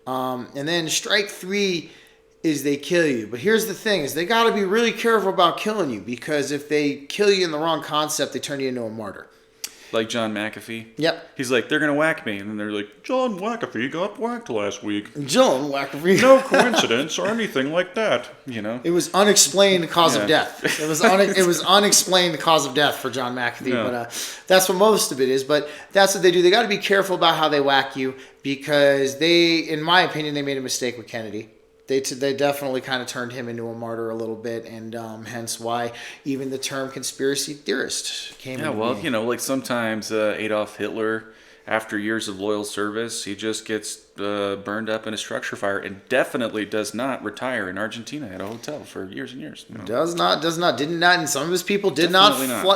Speaker 2: And then strike three is they kill you. But here's the thing, is they got to be really careful about killing you, because if they kill you in the wrong concept, they turn you into a martyr.
Speaker 1: Like John McAfee?
Speaker 2: Yep.
Speaker 1: He's like, they're going to whack me. And then they're like, John McAfee got whacked last week.
Speaker 2: John McAfee.
Speaker 1: No coincidence or anything like that, It
Speaker 2: was unexplained cause of death. It was unexplained cause of death for John McAfee. Yeah. But that's what most of it is. But that's what they do. They got to be careful about how they whack you, because in my opinion, they made a mistake with Kennedy. They definitely kind of turned him into a martyr a little bit, and hence why even the term conspiracy theorist came into being.
Speaker 1: Like sometimes Adolf Hitler, after years of loyal service, he just gets burned up in a structure fire and definitely does not retire in Argentina at a hotel for years and years.
Speaker 2: Did not, and some of his people did not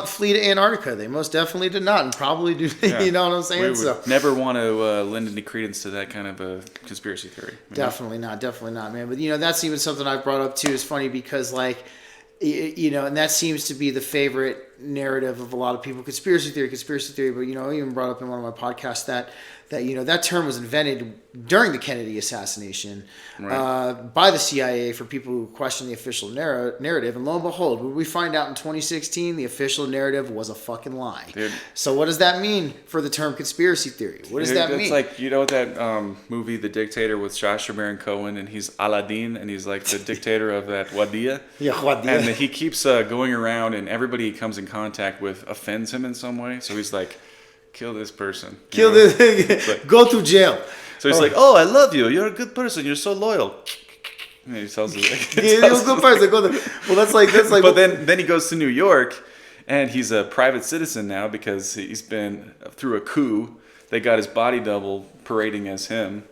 Speaker 2: flee to Antarctica. They most definitely did not, and probably do. Yeah. You know what I'm saying?
Speaker 1: We would never want to lend any credence to that kind of a conspiracy theory.
Speaker 2: Definitely not, man. But that's even something I brought up too. It's funny because and that seems to be the favorite narrative of a lot of people, conspiracy theory. But I even brought up in one of my podcasts that that term was invented during the Kennedy assassination by the CIA for people who question the official narrative. And lo and behold, what we find out in 2016, the official narrative was a fucking lie. Dude. So what does that mean for the term conspiracy theory? What does that mean?
Speaker 1: It's like, that movie, The Dictator, with Sacha Baron Cohen, and he's Aladdin, and he's like the dictator of that Wadia.
Speaker 2: Yeah, Wadia.
Speaker 1: And he keeps going around, and everybody he comes in contact with offends him in some way. So he's like, kill this person.
Speaker 2: Go to jail.
Speaker 1: So he's like, oh, I love you. You're a good person. You're so loyal. And he tells us,
Speaker 2: you're a good person. Well, that's like.
Speaker 1: But then he goes to New York, and he's a private citizen now because he's been through a coup. They got his body double parading as him,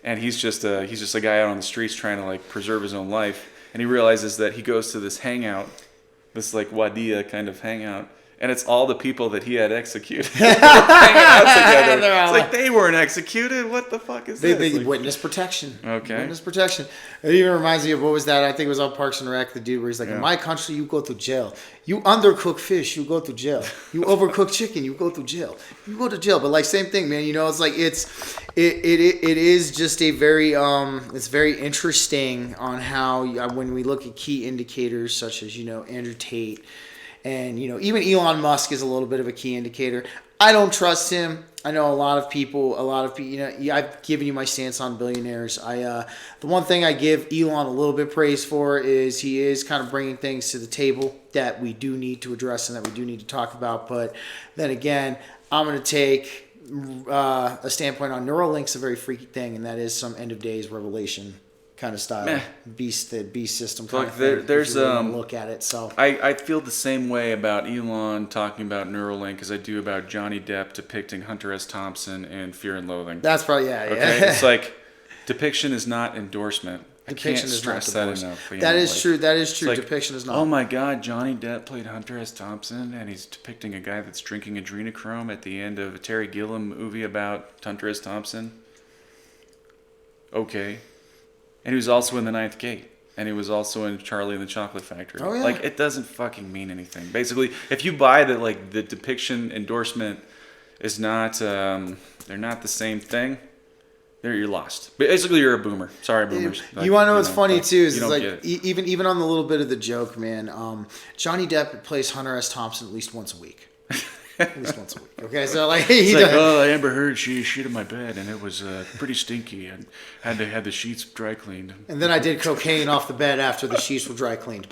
Speaker 1: and he's just a guy out on the streets trying to preserve his own life. And he realizes that he goes to this hangout, this Wadia kind of hangout. And it's all the people that he had executed. Hanging out together. It's like they weren't executed. What the fuck is this?
Speaker 2: Witness protection.
Speaker 1: Okay.
Speaker 2: Witness protection. It even reminds me of, what was that? I think it was on Parks and Rec, the dude where he's like, in my country, you go to jail. You undercook fish, you go to jail. You overcook chicken, you go to jail. You go to jail. But same thing, man. It's like it is just a very it's very interesting on how when we look at key indicators such as Andrew Tate. And, even Elon Musk is a little bit of a key indicator. I don't trust him. I know a lot of people, I've given you my stance on billionaires. The one thing I give Elon a little bit praise for is he is kind of bringing things to the table that we do need to address and that we do need to talk about. But then again, I'm going to take a standpoint on Neuralink's a very freaky thing, and that is some end of days revelation kind of style, beast system kind of thing.
Speaker 1: There's
Speaker 2: look at it. So
Speaker 1: I feel the same way about Elon talking about Neuralink as I do about Johnny Depp depicting Hunter S. Thompson in Fear and Loathing.
Speaker 2: That's probably
Speaker 1: Okay, it's like Depiction is not endorsement.
Speaker 2: Depiction
Speaker 1: I can't
Speaker 2: is not
Speaker 1: stress that
Speaker 2: divorce.
Speaker 1: enough.
Speaker 2: That is true. That is
Speaker 1: it's
Speaker 2: true.
Speaker 1: like,
Speaker 2: Depiction is not.
Speaker 1: Oh my God, Johnny Depp played Hunter S. Thompson, and he's depicting a guy that's drinking adrenochrome at the end of a Terry Gilliam movie about Hunter S. Thompson. Okay. And he was also in The Ninth Gate. And he was also in Charlie and the Chocolate Factory.
Speaker 2: Oh, yeah.
Speaker 1: Like, it doesn't fucking mean anything. Basically, if you buy that, like, the depiction endorsement is not, they're not the same thing, you're lost. Basically, you're a boomer. Sorry, boomers. Like,
Speaker 2: You want to know what's funny too? Is
Speaker 1: you don't
Speaker 2: like
Speaker 1: get it.
Speaker 2: even on the little bit of the joke, man. Johnny Depp plays Hunter S. Thompson at least once a week. At least once a week. Okay, so like
Speaker 1: It's like, oh, Amber Heard, she shit in my bed, and it was pretty stinky, and had to have the sheets dry cleaned.
Speaker 2: And then I did cocaine off the bed after the sheets were dry cleaned.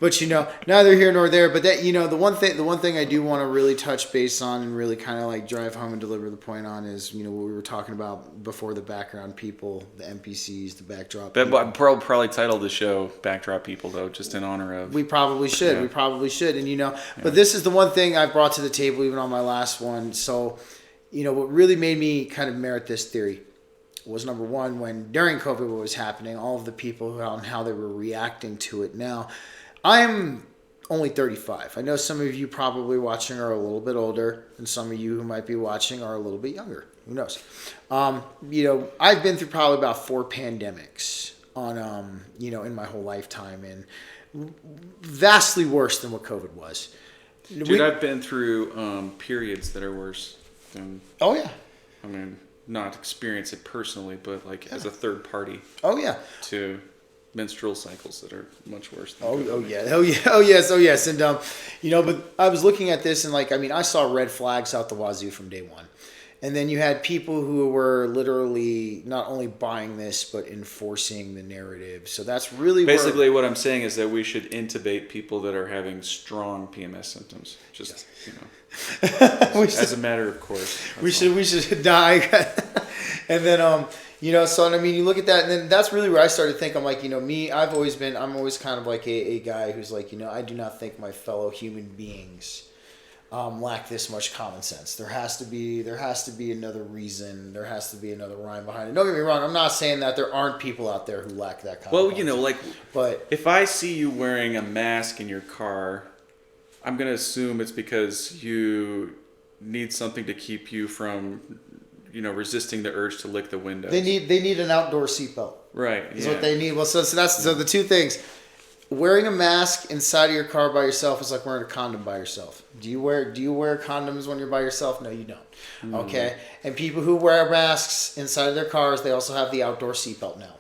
Speaker 2: But you know, neither here nor there. But that, you know, the one thing I do want to really touch base on and really kind of like drive home and deliver the point on is, you know, what we were talking about before, the background people, the NPCs, the backdrop people.
Speaker 1: I'd probably title the show "Backdrop People," though, just in honor of.
Speaker 2: We probably should.
Speaker 1: Yeah.
Speaker 2: We probably should. And, you know, but this is the one thing I brought to the table even on my last one. So, you know, what really made me kind of merit this theory was, number one, when during COVID what was happening, all of the people and how they were reacting to it. Now, I'm only 35. I know some of you probably watching are a little bit older, and some of you who might be watching are a little bit younger. Who knows? You know, I've been through probably about 4 pandemics on, you know, in my whole lifetime, and vastly worse than what COVID was.
Speaker 1: Dude, I've been through periods that are worse than.
Speaker 2: Oh yeah.
Speaker 1: I mean, not experience it personally, but like as a third party.
Speaker 2: Oh yeah.
Speaker 1: To menstrual cycles that are much worse than
Speaker 2: Oh yes, and you know, but I was looking at this and like, I mean, I saw red flags out the wazoo from day one, and then you had people who were literally not only buying this but enforcing the narrative. So that's really
Speaker 1: basically what I'm saying is that we should intubate people that are having strong PMS symptoms. Just you know, as a matter of course.
Speaker 2: We should die, and then you know, so I mean, you look at that, and then that's really where I started to think. I'm like, you know, I'm always kind of like a guy who's like, you know, I do not think my fellow human beings lack this much common sense. There has to be another reason. There has to be another rhyme behind it. Don't get me wrong. I'm not saying that there aren't people out there who lack that common sense.
Speaker 1: Well, you know, like,
Speaker 2: but
Speaker 1: if I see you wearing a mask in your car, I'm gonna assume it's because you need something to keep you from, you know, resisting the urge to lick the windows.
Speaker 2: they need an outdoor seatbelt.
Speaker 1: Right.
Speaker 2: Is what they need. Well, so the two things. Wearing a mask inside of your car by yourself is like wearing a condom by yourself. Do you wear condoms when you're by yourself? No, you don't.
Speaker 1: Mm-hmm.
Speaker 2: Okay. And people who wear masks inside of their cars, they also have the outdoor seatbelt now.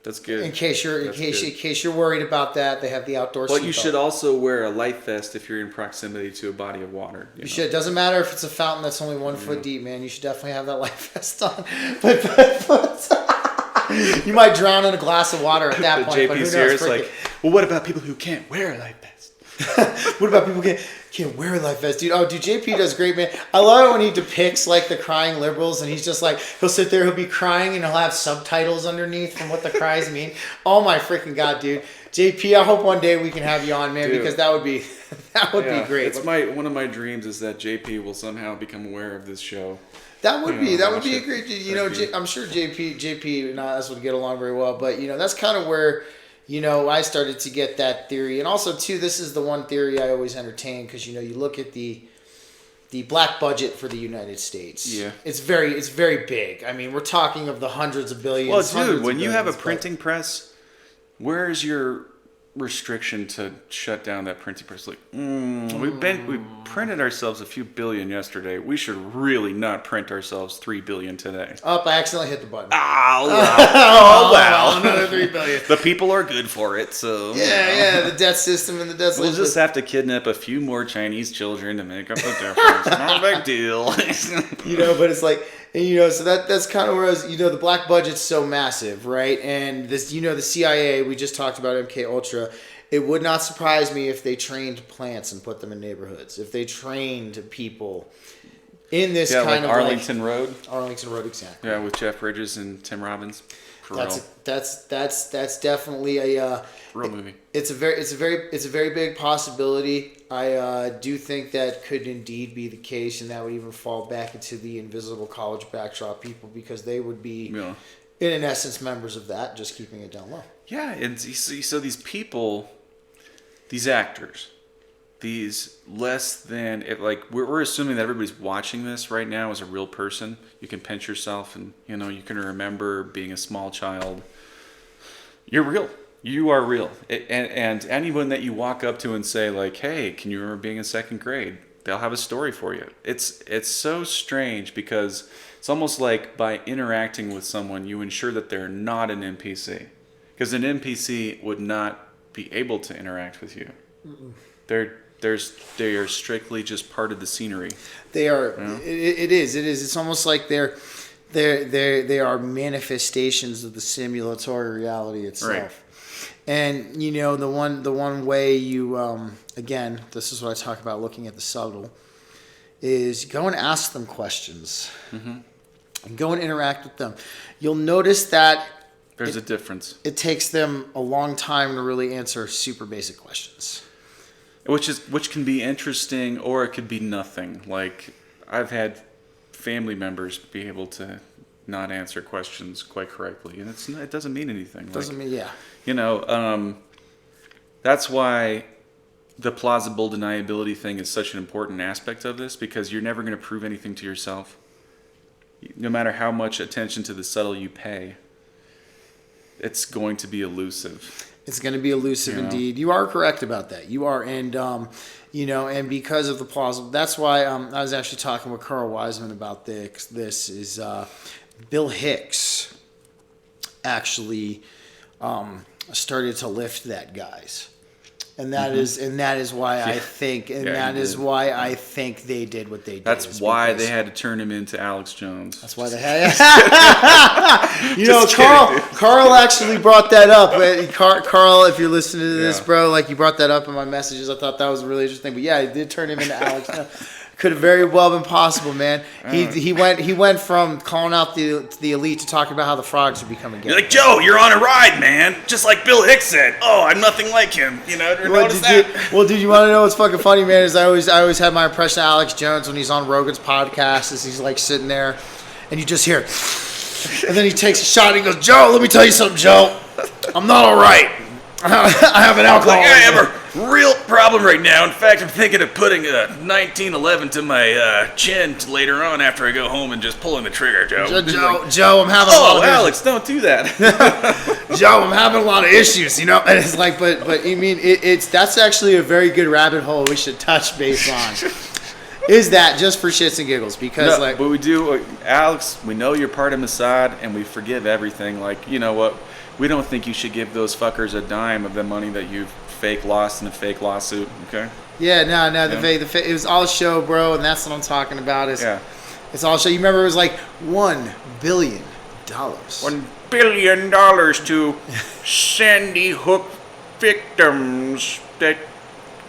Speaker 1: That's good.
Speaker 2: In case you're worried about that, they have the outdoor seatbelt.
Speaker 1: But you should also wear a life vest if you're in proximity to a body of water.
Speaker 2: You should. Doesn't matter if it's a fountain that's only 1 foot deep, man. You should definitely have that life vest on. But you might drown in a glass of water at that point. But who knows?
Speaker 1: JP's like, well, what about people who can't wear a life vest?
Speaker 2: What about people who can't wear a life vest, dude? Oh, dude, JP does great, man. I love it when he depicts like the crying liberals, and he's just like, he'll sit there, he'll be crying, and he'll have subtitles underneath from what the cries mean. Oh my freaking god, dude. JP, I hope one day we can have you on, man, because that would be be great.
Speaker 1: It's one of my dreams is that JP will somehow become aware of this show.
Speaker 2: That would be a great, you know, I'm sure JP and us would get along very well, but you know, that's kind of where, you know, I started to get that theory. And also too, this is the one theory I always entertain, because you know, you look at the black budget for the United States.
Speaker 1: Yeah.
Speaker 2: It's very big. I mean, we're talking of the hundreds of billions.
Speaker 1: Well, dude, when you have a printing press, where is your restriction to shut down that printing press? Like, we printed ourselves a few billion yesterday. We should really not print ourselves 3 billion today.
Speaker 2: Oh, I accidentally hit the button.
Speaker 1: Oh wow!
Speaker 2: Another 3 billion.
Speaker 1: The people are good for it, so
Speaker 2: Yeah, the debt system and the debt.
Speaker 1: We'll just have to kidnap a few more Chinese children to make up the difference. Not a big deal.
Speaker 2: You know, but it's like, and, you know, so that's kind of where I was, you know, the black budget's so massive, right? And this, you know, the CIA, we just talked about MK Ultra. It would not surprise me if they trained plants and put them in neighborhoods. If they trained people in this kind
Speaker 1: like
Speaker 2: of
Speaker 1: Arlington Road.
Speaker 2: Arlington Road, exactly.
Speaker 1: Yeah, with Jeff Bridges and Tim Robbins.
Speaker 2: That's definitely a
Speaker 1: real movie.
Speaker 2: It's a very big possibility. I do think that could indeed be the case, and that would even fall back into the invisible college backdrop people, because they would be In essence, members of that, just keeping it down low.
Speaker 1: Yeah, and so these people, these actors, these less than like we're assuming that everybody's watching this right now as a real person. You can pinch yourself, and you can remember being a small child. You're real. You are real. And anyone that you walk up to and say like, "Hey, can you remember being in second grade?" They'll have a story for you. It's so strange because it's almost like by interacting with someone, you ensure that they're not an NPC. Because an NPC would not be able to interact with you. Mm-mm. They are strictly just part of the scenery.
Speaker 2: They are. You know? It is. It's almost like they are manifestations of the simulatory reality itself.
Speaker 1: Right.
Speaker 2: And the one way you again, this is what I talk about looking at the subtle, is go and ask them questions. Mm-hmm. And go and interact with them. You'll notice that
Speaker 1: there's a difference.
Speaker 2: It takes them a long time to really answer super basic questions.
Speaker 1: Which can be interesting, or it could be nothing. Like I've had family members be able to not answer questions quite correctly, and it doesn't mean anything.
Speaker 2: Doesn't mean, yeah.
Speaker 1: That's why the plausible deniability thing is such an important aspect of this, because you're never going to prove anything to yourself. No matter how much attention to the subtle you pay, it's going to be elusive.
Speaker 2: It's going to be elusive indeed. You are correct about that. You are, and and because of the plausible, that's why I was actually talking with Carl Wiseman about this. This is Bill Hicks actually started to lift that, guys. And that is why I think I think they did what they did.
Speaker 1: That's why they had to turn him into Alex Jones.
Speaker 2: That's why they had. Carl actually brought that up. Carl, if you're listening to this, bro, like you brought that up in my messages. I thought that was really interesting. But yeah, he did turn him into Alex Jones. Could have very well been possible, man. He went from calling out the elite to talking about how the frogs are becoming gay.
Speaker 1: You're like, Joe, you're on a ride, man. Just like Bill Hicks said. Oh, I'm nothing like him. Notice that?
Speaker 2: Well, dude, you want to know what's fucking funny, man? Is I always have my impression of Alex Jones when he's on Rogan's podcast. Is he's like sitting there, and you just hear, and then he takes a shot and he goes, Joe, let me tell you something, Joe. I'm not all right. I have an alcohol.
Speaker 1: I have a real problem right now. In fact, I'm thinking of putting a 1911 to my chin later on after I go home and just pulling the trigger, Joe.
Speaker 2: Joe, I'm having a lot of
Speaker 1: Alex, don't do that.
Speaker 2: Joe, I'm having a lot of issues, And it's like, but I mean, that's actually a very good rabbit hole we should touch base on. Is that just for shits and giggles? Because
Speaker 1: but we do, Alex. We know you're part of Mossad, and we forgive everything. Like, you know what? We don't think you should give those fuckers a dime of the money that you've fake lost in a fake lawsuit, okay?
Speaker 2: Yeah, no, it was all show, bro, and that's what I'm talking about. It's all show. You remember it was like $1 billion.
Speaker 1: $1 billion to Sandy Hook victims that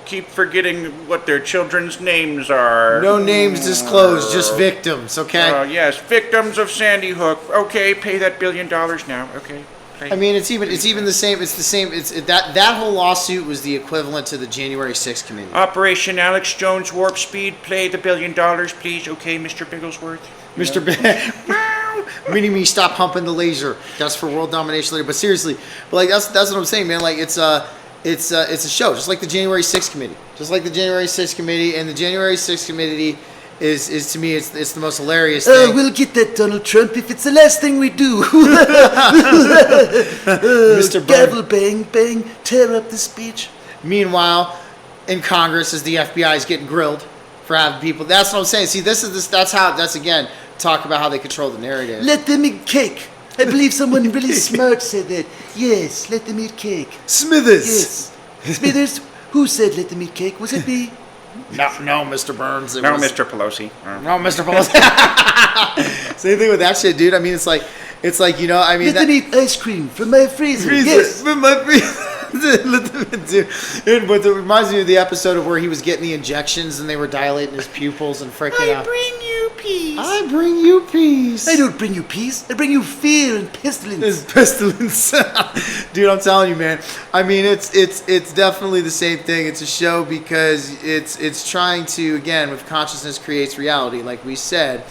Speaker 1: keep forgetting what their children's names are.
Speaker 2: No names disclosed, just victims, okay?
Speaker 1: Yes, victims of Sandy Hook. Okay, pay that $1 billion now, okay?
Speaker 2: I mean, it's even the same. It's the same. That whole lawsuit was the equivalent to the January 6th committee.
Speaker 1: Operation Alex Jones Warp Speed. Play the $1 billion, please. Okay, Mr. Bigglesworth.
Speaker 2: Meaning me stop humping the laser. That's for world domination later. But seriously, that's what I'm saying, man. Like it's a show, just like the January 6th committee. And the January 6th committee is to me it's the most hilarious thing.
Speaker 3: We'll get that, Donald Trump, if it's the last thing we do.
Speaker 2: Mr.
Speaker 3: Gavel bang bang, tear up the speech.
Speaker 2: Meanwhile, in Congress, as the FBI is getting grilled for having people. That's what I'm saying. See, that's again talk about how they control the narrative.
Speaker 3: Let them eat cake. I believe someone really smart said that. Yes, let them eat cake.
Speaker 2: Smithers.
Speaker 3: Yes. Smithers. Who said let them eat cake? Was it me?
Speaker 2: No, Mr. Burns.
Speaker 1: Mr. Pelosi.
Speaker 2: No, Mr. Pelosi. Same thing with that shit, dude. I mean, it's like I mean.
Speaker 3: Let them eat ice cream from my freezer. Yes.
Speaker 2: From my freezer. But it reminds me of the episode of where he was getting the injections and they were dilating his pupils and freaking out.
Speaker 3: I bring you peace.
Speaker 2: I bring you peace.
Speaker 3: I don't bring you peace. I bring you fear and pestilence.
Speaker 2: Dude, I'm telling you, man. I mean, it's definitely the same thing. It's a show because it's trying to, again, with consciousness creates reality, like we said.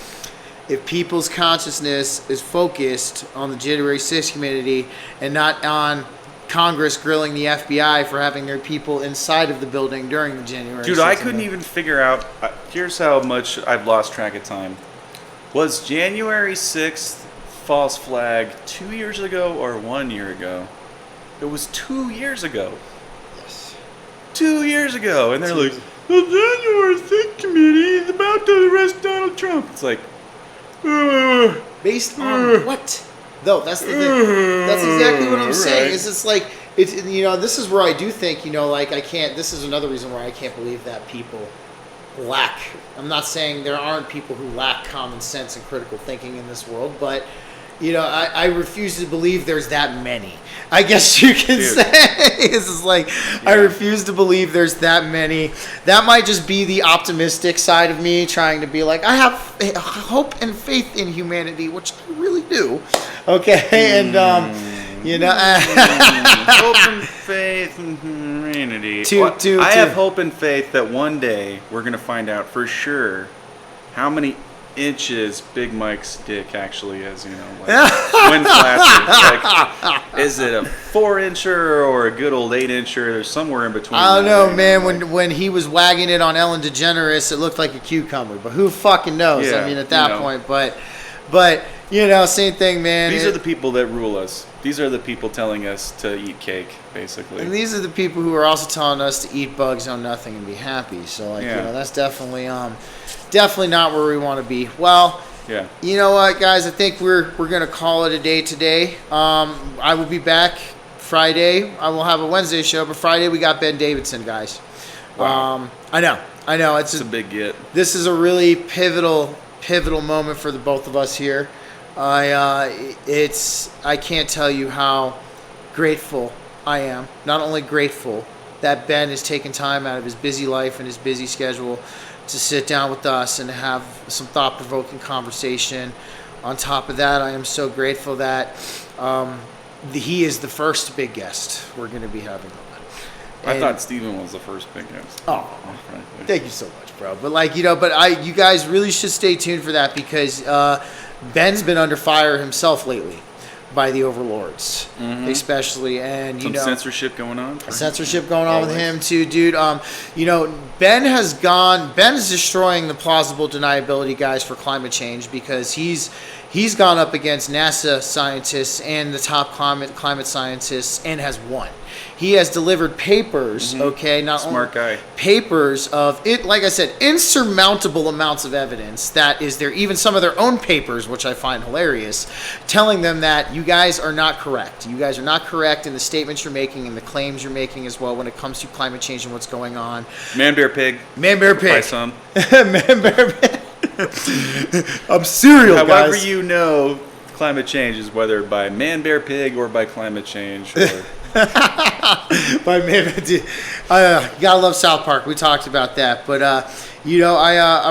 Speaker 2: if people's consciousness is focused on the January 6th community and not on Congress grilling the FBI for having their people inside of the building during the January 6th.
Speaker 1: Dude, I couldn't even figure out. Here's how much I've lost track of time. Was January 6th false flag 2 years ago or 1 year ago? It was 2 years ago.
Speaker 2: Yes.
Speaker 1: 2 years ago. And they're like, the January 6th committee is about to arrest Donald Trump. It's like,
Speaker 2: Based on what? Though, that's the thing. That's exactly what I'm saying.
Speaker 1: Right.
Speaker 2: Is it's like, it's, you know, this is where I do think, you know, like I can't, this is another reason why I can't believe that people lack, I'm not saying there aren't people who lack common sense and critical thinking in this world, but, you know, I refuse to believe there's that many. I guess you can say. This is like, I refuse to believe there's that many. That might just be the optimistic side of me trying to be like, I have hope and faith in humanity, which I really do. Okay, and you know,
Speaker 1: hope and faith and humanity. I have hope and faith that one day we're gonna find out for sure how many inches Big Mike's dick actually is. You know, like when classes. Like, is it a 4-incher or a good old 8-incher? There's somewhere in between.
Speaker 2: I don't know, man. When he was wagging it on Ellen DeGeneres, it looked like a cucumber. But who fucking knows?
Speaker 1: Yeah,
Speaker 2: I mean, at that point, but you know, same thing, man.
Speaker 1: These are the people that rule us. These are the people telling us to eat cake, basically.
Speaker 2: And these are the people who are also telling us to eat bugs, know nothing, and be happy. So, like, you know, that's definitely not where we want to be. Well,
Speaker 1: yeah.
Speaker 2: You know what, guys? I think we're gonna call it a day today. I will be back Friday. I will have a Wednesday show, but Friday we got Ben Davidson, guys.
Speaker 1: Wow.
Speaker 2: I know. It's
Speaker 1: a big get.
Speaker 2: This is a really pivotal moment for the both of us here. I can't tell you how grateful I am. Not only grateful that Ben has taken time out of his busy life and his busy schedule to sit down with us and have some thought-provoking conversation. On top of that, I am so grateful that he is the first big guest we're going to be having on.
Speaker 1: I thought Steven was the first big guest.
Speaker 2: Oh, thank you so much, bro. But like, you know, you guys really should stay tuned for that because Ben's been under fire himself lately by the overlords, especially, and
Speaker 1: some censorship going on.
Speaker 2: Censorship going on with him too, dude. You know, Ben is destroying the plausible deniability guys for climate change because he's gone up against NASA scientists and the top climate scientists and has won. He has delivered papers, okay, not
Speaker 1: smart
Speaker 2: only
Speaker 1: guy.
Speaker 2: Papers of it, like I said, insurmountable amounts of evidence that is there, even some of their own papers, which I find hilarious, telling them that you guys are not correct. You guys are not correct in the statements you're making and the claims you're making as well when it comes to climate change and what's going on.
Speaker 1: Man, bear, pig.
Speaker 2: Man, bear, pig.
Speaker 1: Buy some.
Speaker 2: Man, bear, pig. I'm cereal, guys.
Speaker 1: However you know climate change is whether by man, bear, pig or by climate change. Or
Speaker 2: By man, dude, gotta love South Park. We talked about that, but you know,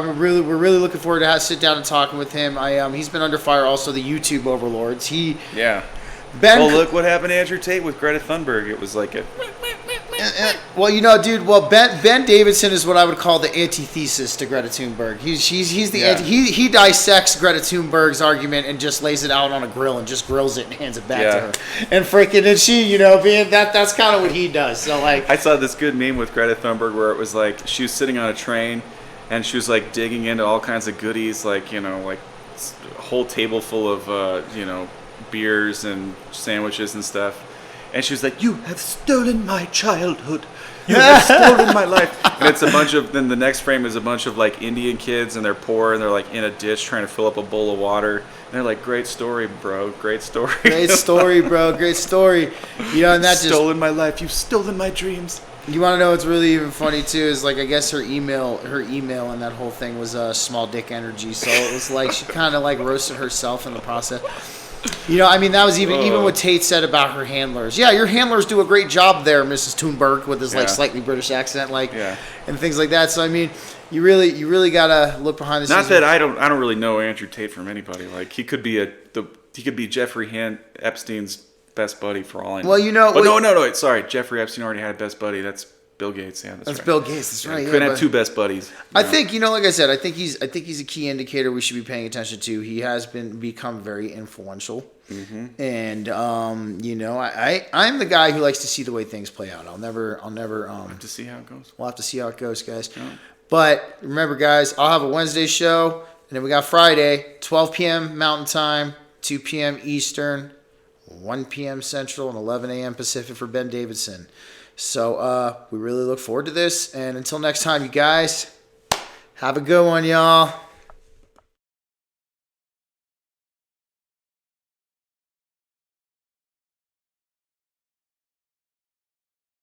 Speaker 2: we're really looking forward to sit down and talking with him. He's been under fire. Also, the YouTube overlords. Ben.
Speaker 1: Oh, look what happened to Andrew Tate with Greta Thunberg. It was like a.
Speaker 2: Well, you know, dude. Well, Ben Davidson is what I would call the antithesis to Greta Thunberg. He's the he dissects Greta Thunberg's argument and just lays it out on a grill and just grills it and hands it back to her. And freaking, and she, you know, being that's kind of what he does. So like,
Speaker 1: I saw this good meme with Greta Thunberg where it was like she was sitting on a train and she was like digging into all kinds of goodies, like, you know, like a whole table full of you know, beers and sandwiches and stuff. And she was like, "You have stolen my childhood. You have stolen my life." And it's a bunch of, then the next frame is a bunch of like Indian kids and they're poor and they're like in a ditch trying to fill up a bowl of water. And they're like, "Great story, bro. Great story."
Speaker 2: Great story, bro. Great story. You know, and that
Speaker 1: stolen my life. You've stolen my dreams.
Speaker 2: You want to know what's really even funny too is like I guess her email and that whole thing was small dick energy. So it was like she kind of like roasted herself in the process. You know, I mean, that was even what Tate said about her handlers. Yeah, your handlers do a great job there, Mrs. Thunberg, with his like slightly British accent, like, and things like that. So I mean, you really gotta look behind the scenes.
Speaker 1: Not that I don't really know Andrew Tate from anybody. Like he could be Jeffrey Epstein's best buddy for all I know.
Speaker 2: Well, you know,
Speaker 1: no, sorry, Jeffrey Epstein already had a best buddy. That's Bill Gates. Yeah,
Speaker 2: That's
Speaker 1: right.
Speaker 2: Bill Gates. That's right.
Speaker 1: Couldn't
Speaker 2: yeah,
Speaker 1: have two best buddies.
Speaker 2: I think, like I said, I think he's a key indicator we should be paying attention to. He has become very influential, and I'm the guy who likes to see the way things play out. I'll never
Speaker 1: to see how it goes.
Speaker 2: We'll have to see how it goes, guys.
Speaker 1: Yeah.
Speaker 2: But remember, guys, I'll have a Wednesday show, and then we got Friday, 12 p.m. Mountain Time, 2 p.m. Eastern, 1 p.m. Central, and 11 a.m. Pacific for Ben Davidson. So we really look forward to this. And until next time, you guys, have a good one, y'all.